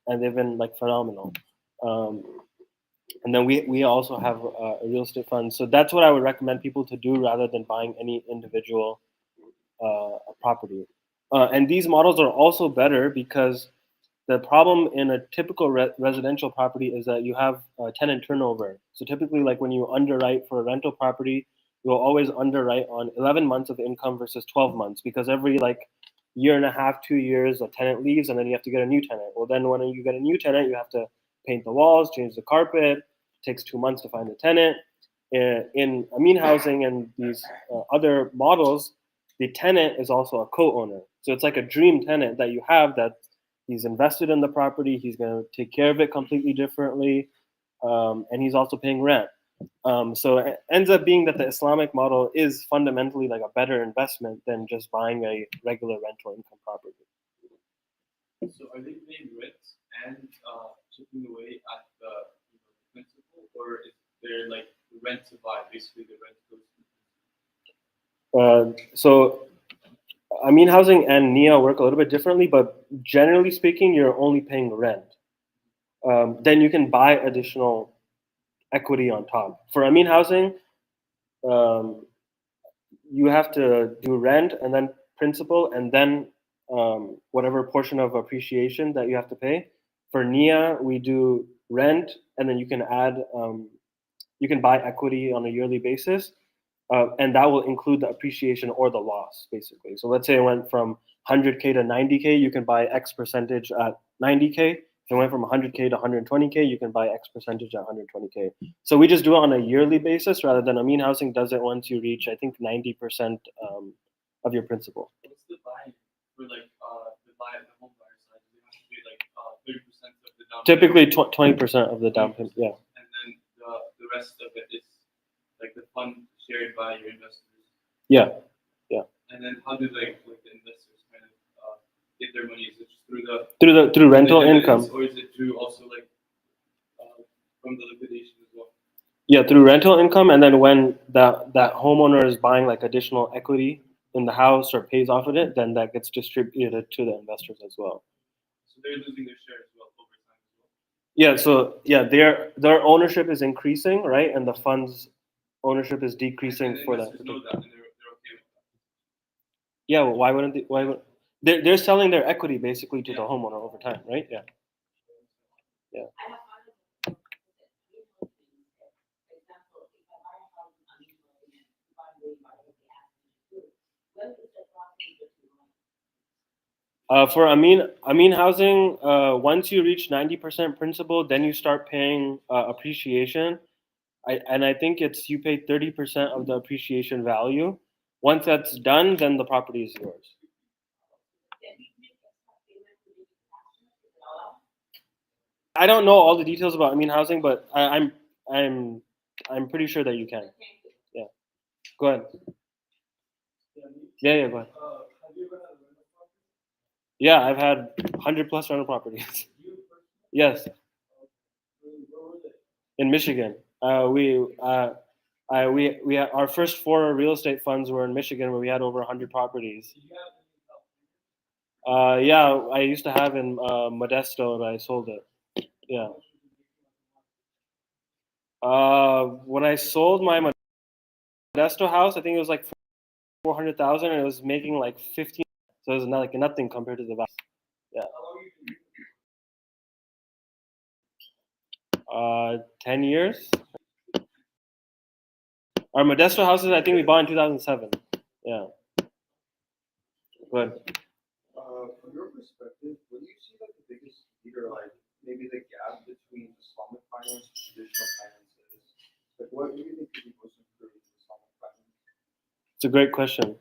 and they've been like phenomenal. And then we also have a real estate fund. So that's what I would recommend people to do rather than buying any individual property. And these models are also better because the problem in a typical residential property is that you have tenant turnover. So typically, like when you underwrite for a rental property, you'll always underwrite on 11 months of income versus 12 months because every like year and a half, 2 years, a tenant leaves and then you have to get a new tenant. Well, then when you get a new tenant, you have to paint the walls, change the carpet. It takes 2 months to find a tenant. In Amin Housing and these other models, the tenant is also a co-owner. So it's like a dream tenant that you have that he's invested in the property, he's going to take care of it completely differently, and he's also paying rent. So it ends up being that the Islamic model is fundamentally like a better investment than just buying a regular rental income property. So are they paying rent and chipping away at the principal, or is there like rent to buy? Basically, the rent goes. So Amin Housing and NIA work a little bit differently, but generally speaking, you're only paying rent. Then you can buy additional equity on top. For Amin Housing, you have to do rent and then principal and then whatever portion of appreciation that you have to pay. For NIA, we do rent and then you can add, you can buy equity on a yearly basis. And that will include the appreciation or the loss, basically. So let's say it went from 100K to 90K, you can buy X percentage at 90K. If it went from 100K to 120K, you can buy X percentage at 120K. So we just do it on a yearly basis rather than Amin Housing does it once you reach, I think, 90% of your principal. What's the buy for like the home buyer side? Do they have to pay like 30% of the down payment? Typically 20% of the down payment, yeah. And then the rest of it is like the fund shared by your investors. Yeah. And then how do like the investors kind of get their money? Is it just through rental income? Or is it through also like from the liquidation as well? Yeah, through rental income, and then when that homeowner is buying like additional equity in the house or pays off of it, then that gets distributed to the investors as well. So they're losing their share as well over time as well. Yeah, so yeah, their ownership is increasing, right, and the fund's ownership is decreasing And for that. investors know that and they're okay with that. Yeah, well, why wouldn't they? They're selling their equity basically to the homeowner over time, right? Yeah. I have one of the, for example, if I buy a house in Amin Housing and if I'm doing whatever they ask me to do, when is the property that you want? For Amin Housing, once you reach 90% principal, then you start paying appreciation. I think you pay 30% of the appreciation value. Once that's done, then the property is yours. I don't know all the details about Amin Housing, but I'm pretty sure that you can. Yeah. Go ahead. Yeah, go ahead. Have you ever had a rental property? Yeah, I've had 100+ rental properties. You personally? Yes, Where were they? in Michigan. Our first 4 real estate funds were in Michigan, where we had over 100 properties. Did you have any in California? Yeah, I used to have in Modesto, and I sold it. Yeah. How much was you making on the market? When I sold my Modesto house, I think it was like 400,000, and it was making like 15. So it was not like nothing compared to the value. Yeah. How long you been 10 years. Our Modesto houses, I think we bought in 2007. Yeah. Good. From your perspective, what do you see like the biggest need or like maybe the gap between Islamic finance and traditional finances? Like what do you think could be most improved in Islamic finance? It's a great question.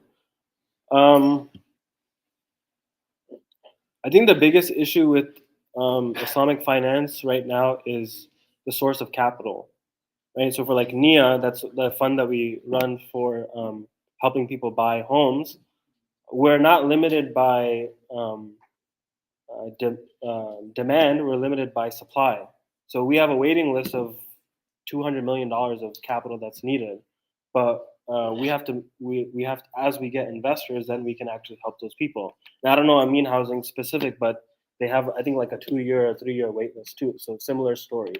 I think the biggest issue with Islamic finance right now is the source of capital, right? So for like NIA, that's the fund that we run for helping people buy homes. We're not limited by demand, we're limited by supply. So we have a waiting list of $200 million of capital that's needed, but we have to as we get investors, then we can actually help those people. Now I don't know Amin Housing specific, but they have I think like a 2-year or 3-year wait list too. So similar story,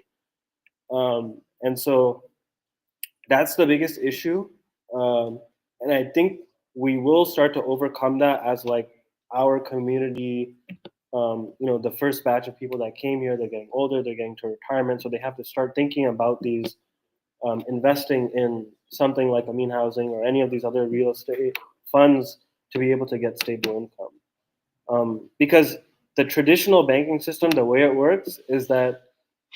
and so that's the biggest issue, and I think we will start to overcome that as like our community. The first batch of people that came here, they're getting older, they're getting to retirement, so they have to start thinking about these investing in something like Amin Housing or any of these other real estate funds to be able to get stable income. Because the traditional banking system, the way it works is that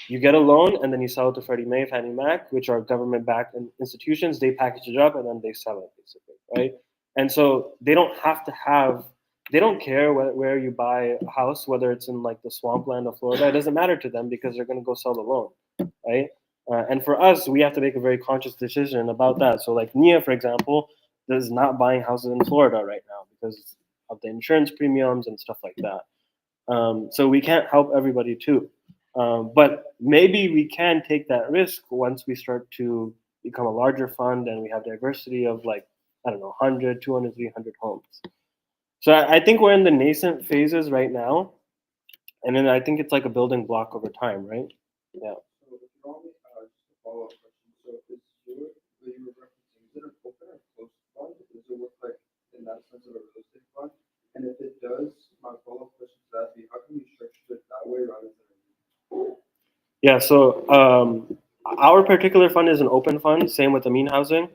you get a loan and then you sell it to Freddie Mae, Fannie Mac, which are government-backed institutions. They package it up and then they sell it, basically, right? And so they don't have to have, they don't care where you buy a house, whether it's in like the swampland of Florida. It doesn't matter to them because they're going to go sell the loan, right? And for us, we have to make a very conscious decision about that. So like Nia, for example, is not buying houses in Florida right now because of the insurance premiums and stuff like that. So we can't help everybody too. But maybe we can take that risk once we start to become a larger fund and we have diversity of like, I don't know, 100, 200, 300 homes. So I think we're in the nascent phases right now. And then I think it's like a building block over time, right? Yeah. So if you're only just a follow-up question. So is your what you were referencing, is it an open or closed fund? Does it work like in that sense of a real estate fund? And if it does, my follow-up question to that be how can you structure it that way rather than Yeah, so our particular fund is an open fund, same with Amin Housing.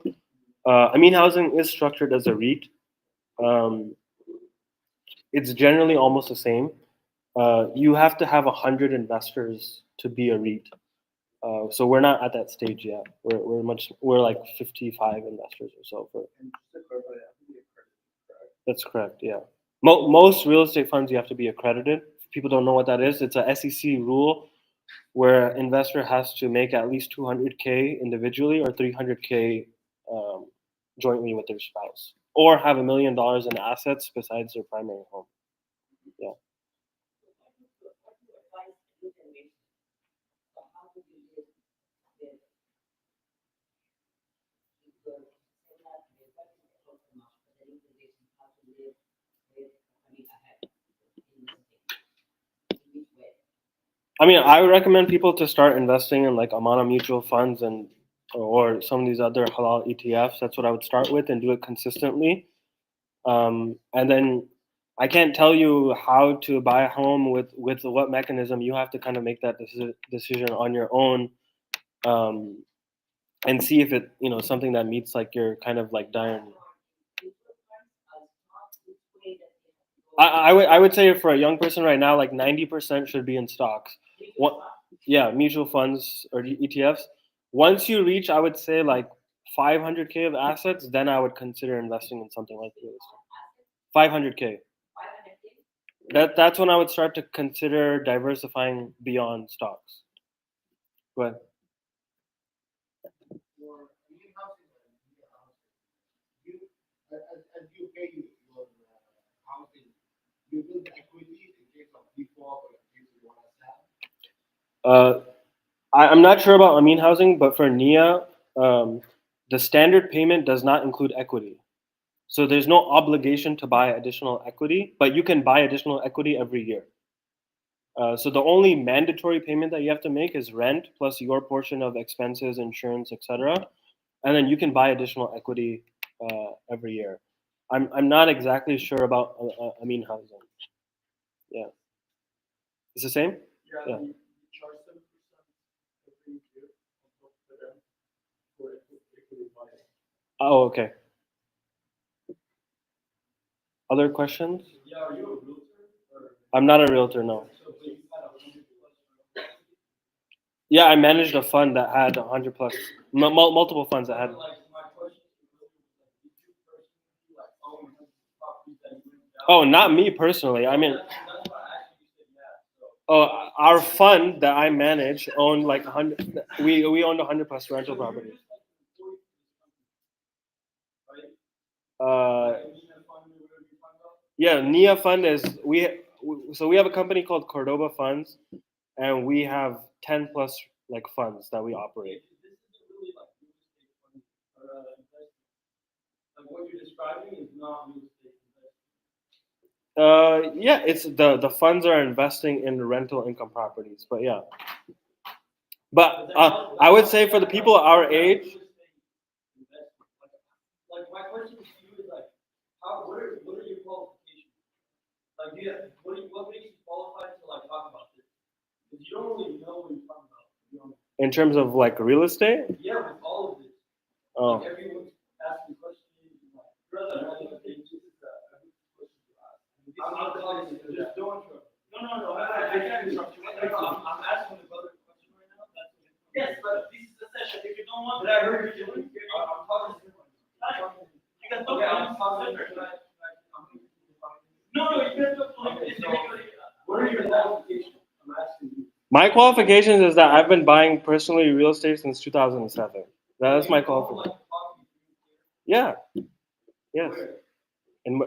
Amin Housing is structured as a REIT. It's generally almost the same. You have to have 100 investors to be a REIT. So we're not at that stage yet. We're like 55 investors or so. and just to clarify, that have to be accredited, correct? That's correct. Yeah. Most real estate funds you have to be accredited. If people don't know what that is, it's a SEC rule where an investor has to make at least 200K individually or 300K jointly with their spouse, or have $1 million in assets besides their primary home. Yeah. What do you advise youth generation? So how do you live with people say that they're working for so much, but the youth generation how to live with coming ahead in this thing? In which way? I mean, I would recommend people to start investing in like Amana mutual funds and or some of these other halal ETFs. That's what I would start with and do it consistently. And then I can't tell you how to buy a home with what mechanism. You have to kind of make that decision on your own, and see if it something that meets like your kind of like dire. I would say for a young person right now, like 90% should be in stocks. What? Yeah, mutual funds or ETFs. Once you reach, I would say like 500K of assets, then I would consider investing in something like real estate. 500K. That's when I would start to consider diversifying beyond stocks. Go ahead. For Amin Housing and Media Housing, as you pay your housing, you build the equity in case of default or in case you want to sell? I'm not sure about Amin Housing, but for NIA, the standard payment does not include equity. So there's no obligation to buy additional equity, but you can buy additional equity every year. So the only mandatory payment that you have to make is rent plus your portion of expenses, insurance, etc. And then you can buy additional equity every year. I'm not exactly sure about Amin Housing. Yeah, it's the same. Yeah. You charge 7% every year on top of the rent for equity buy. Oh, okay. Other questions? Yeah, are you a realtor? Or, I'm not a realtor, no. so, but you had 100 plus. Yeah, I managed a fund that had 100 plus, multiple funds that had. Like, my question is, did you personally like own properties that you went down? Oh, not me personally. I mean, That's why I actually said yeah. So. oh, our fund that I manage owned like 100. We owned 100 plus rental properties. Yeah, NIA fund is so we have a company called Cordoba Funds, and we have 10 plus like funds that we operate. This isn't really like real estate funding or investment. Like what you're describing is not real estate investment. Yeah, it's the funds are investing in rental income properties, but yeah. But I would say for the people our age. Like my question to you is like, what are your qualifications? Like, what makes you qualified to like talk about this? Because you don't really know what you're talking about. You know? In terms of like real estate? Yeah, with all of this. Oh. Like everyone's asking questions. Like, brother, I think this is a good question to ask. I'm calling you. Just don't interrupt. No. I can't interrupt you. I'm asking the brother a question right now. Yes, but this is the session. If you don't want, but I heard you doing. I'm talking to you. You can talk. I'm talking. No, you can talk. What are your qualifications? I'm asking you. My qualifications is that I've been buying personally real estate since 2007. That's my qualification. Yeah. Yes. And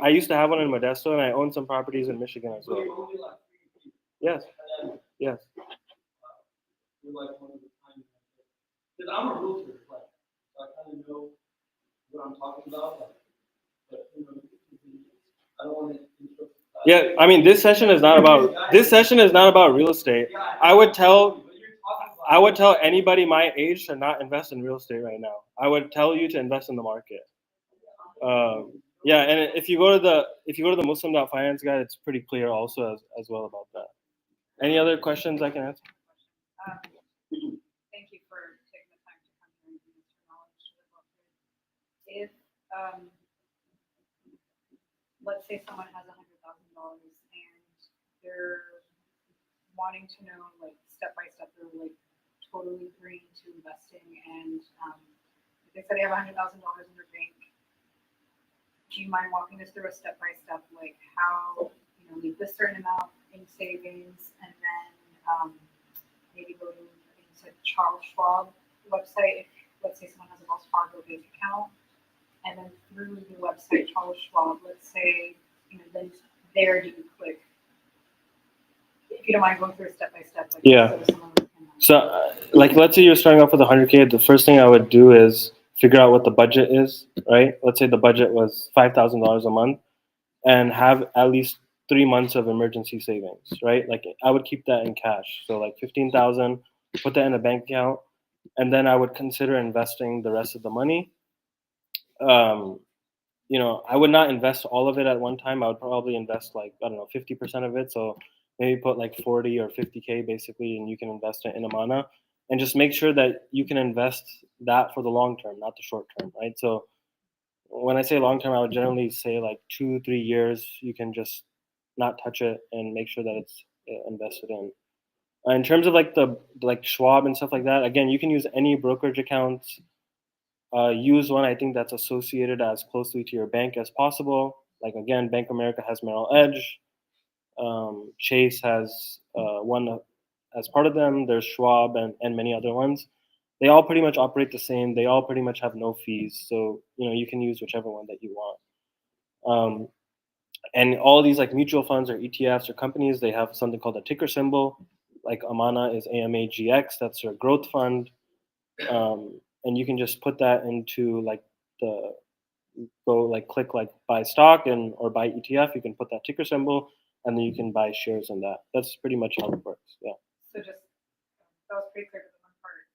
I used to have one in Modesto, and I own some properties in Michigan as well. Yes. Yes. Because I'm a realtor, like, so I kind of know what I'm talking about. Like, but, you know, I don't want to interrupt. Yeah, I mean, this session is not about real estate. I would tell anybody my age to not invest in real estate right now. I would tell you to invest in the market. Yeah, and if you go to the Muslim.finance guide, it's pretty clear also as well about that. Any other questions I can answer? Thank you for taking the time to come here and give us your knowledge to the book. If, let's say someone has $100,000 and they're wanting to know, like, step by step, they're like totally green to investing, and if they said they have $100,000 in their bank, do you mind walking us through a step by step, like how, leave this certain amount in savings, and then maybe go to, I think you said Charles Schwab website, if let's say someone has a Wells Fargo bank account, and then through the website Charles Schwab, let's say, then there do you click. If you don't mind going through it step by step, like yeah. So, like, let's say you're starting off with 100K. The first thing I would do is figure out what the budget is, right? Let's say the budget was $5,000 a month, and have at least 3 months of emergency savings, right? Like, I would keep that in cash. So, like, 15,000, put that in a bank account, and then I would consider investing the rest of the money. I would not invest all of it at one time. I would probably invest, like, I don't know, 50% of it. So maybe put like 40 or 50K basically, and you can invest it in Amana, and just make sure that you can invest that for the long term, not the short term, right? So when I say long term, I would generally say like 2-3 years. You can just not touch it and make sure that it's invested in. In terms of like Schwab and stuff like that, again, you can use any brokerage accounts. Use one I think that's associated as closely to your bank as possible. Like, again, Bank of America has Merrill Edge. Chase has one as part of them. There's Schwab and many other ones. They all pretty much operate the same. They all pretty much have no fees. So, you can use whichever one that you want. Um, and all these like mutual funds or ETFs or companies, they have something called a ticker symbol. Like Amana is AMAGX, that's your growth fund. And you can just put that into like the go like click like buy stock and or buy ETF. You can put that ticker symbol, and then you can buy shares in that. That's pretty much how it works. Yeah. So just, that was pretty clear, but the one part,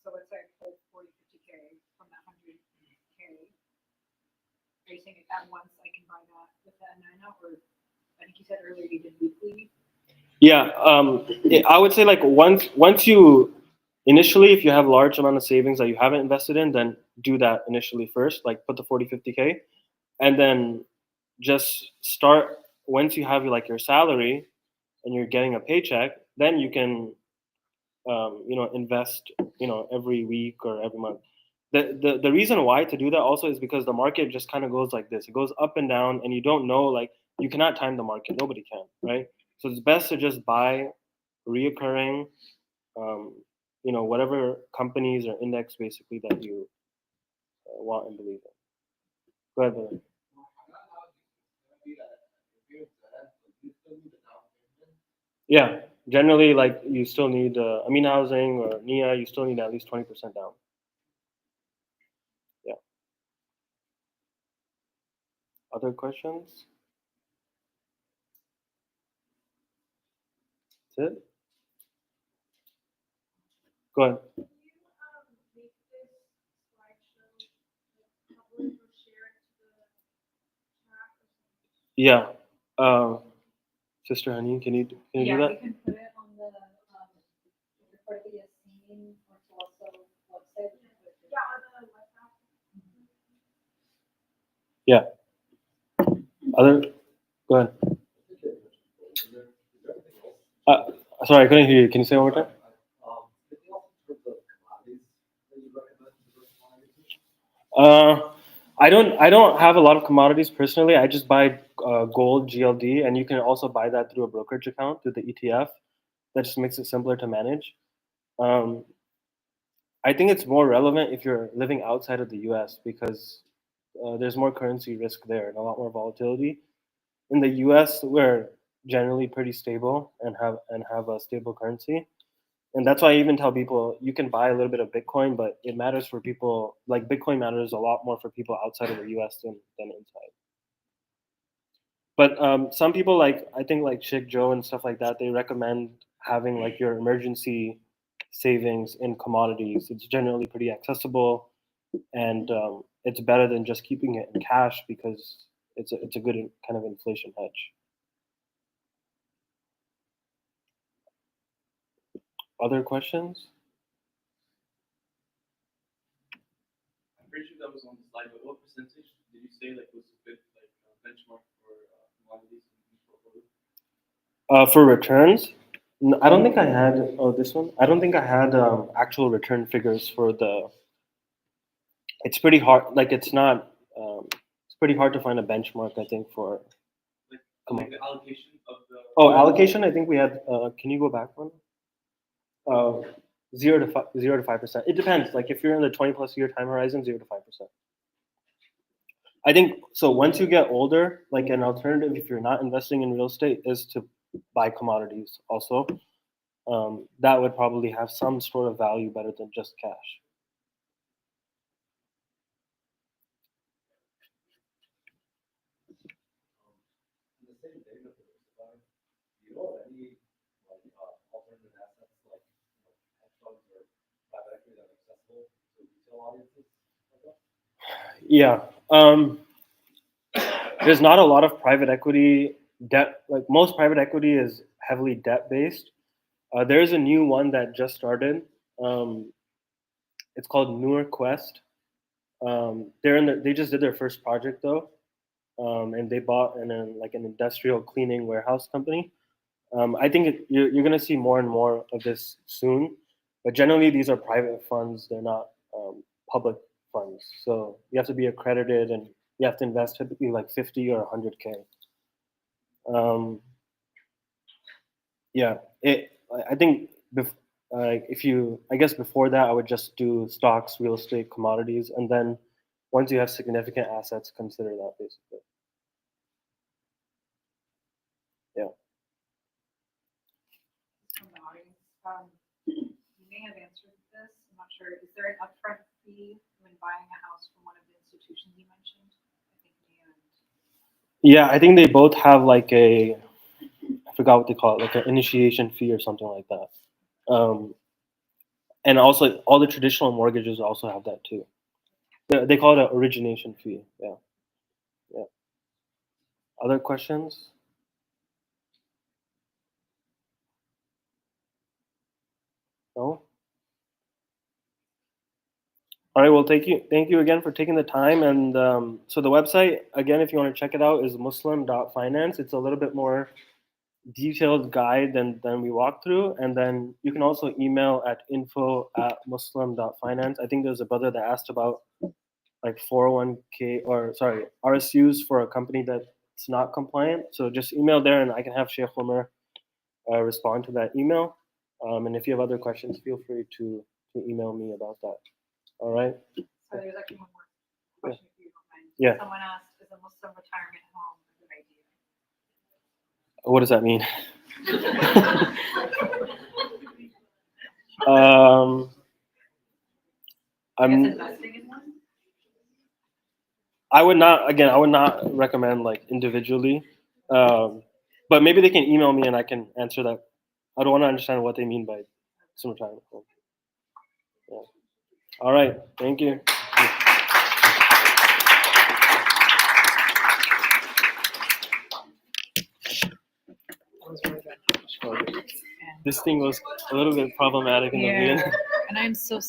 so let's say I pulled 40, 50K from that 100K. Are you saying at once I can buy that with that 9 out, or I think you said earlier you did weekly? Yeah. I would say like once you initially, if you have large amount of savings that you haven't invested in, then do that initially first, like put the 40, 50K, and then just start once you have like your salary and you're getting a paycheck, then you can invest every week or every month. The reason why to do that also is because the market just kind of goes like this. It goes up and down, and you don't know, like, you cannot time the market. Nobody can, right? So it's best to just buy reoccurring, whatever companies or index basically that you want and believe in. Go ahead, brother. Yeah, generally, like, you still need Amin Housing or NIA, you still need at least 20% down. Yeah. Other questions? That's it? Go ahead. Can you make this slideshow public or share it to the chat or something? Yeah. Sister Honey, can you do Yeah, that? we can put it on the, if you're part of the Yassine, or to also website. we can put it. Yeah, or the WhatsApp. Yeah. Other, go ahead. Sorry, I couldn't hear you. Can you say it one more time? I don't have a lot of commodities personally. I just buy gold GLD, and you can also buy that through a brokerage account through the ETF. That just makes it simpler to manage. I think it's more relevant if you're living outside of the US because there's more currency risk there and a lot more volatility. In the US, we're generally pretty stable and have a stable currency. And that's why I even tell people you can buy a little bit of Bitcoin, but it matters for people, like, Bitcoin matters a lot more for people outside of the US than inside. But some people, like, I think like Chick Joe and stuff like that, they recommend having like your emergency savings in commodities. It's generally pretty accessible, and it's better than just keeping it in cash because it's a good kind of inflation hedge. Other questions? I'm pretty sure that was on the slide, but what percentage did you say like was a good like benchmark for commodities in portfolio? For returns, I don't think I had. Oh, this one. I don't think I had actual return figures for the. It's pretty hard. Like, it's not. It's pretty hard to find a benchmark, I think, for. Like the allocation of the. Oh, allocation. I think we had. Can you go back one? 0 to 5%. It depends. Like, if you're in the 20+ year time horizon, 0 to 5%. I think so. Once you get older, like, an alternative, if you're not investing in real estate, is to buy commodities. Also, that would probably have some sort of value better than just cash. In the same vein of diversifying, do you know of any like alternative assets like hedge funds or private equity that are accessible to retail audiences like that? Yeah. There's not a lot of private equity debt. Like, most private equity is heavily debt based. There's a new one that just started. It's called Newer Quest. They just did their first project though, and they bought like an industrial cleaning warehouse company. I think you're going to see more and more of this soon, but generally these are private funds. They're not public funds. So you have to be accredited, and you have to invest typically like 50 or 100K. Yeah, I think I guess before that I would just do stocks, real estate, commodities, and then once you have significant assets, consider that basically. You may have answered this, I'm not sure. Is there an upfront fee when buying a house from one of the institutions you mentioned? I think Mia and Yeah, I think they both have like I forgot what they call it, like an initiation fee or something like that. And also, all the traditional mortgages also have that too. They call it an origination fee. Yeah. Yeah. Other questions? No? All right. Well, thank you again for taking the time. And so the website, again, if you want to check it out, is muslim.finance. It's a little bit more detailed guide than we walked through. And then you can also email at info@muslim.finance. I think there's a brother that asked about like 401k or sorry, RSUs for a company that's not compliant. So just email there and I can have Sheikh Umar respond to that email. And if you have other questions, feel free to email me about that. All right. so there's actually one more question if you don't mind. Yeah. Someone asked, is a Muslim retirement home a good idea? What does that mean? I guess I'm. investing in one? I would not recommend like individually, but maybe they can email me and I can answer that. I don't want to understand what they mean by some retirement home. Yeah. All right. Thank you. This thing was a little bit problematic in the beginning. And I'm so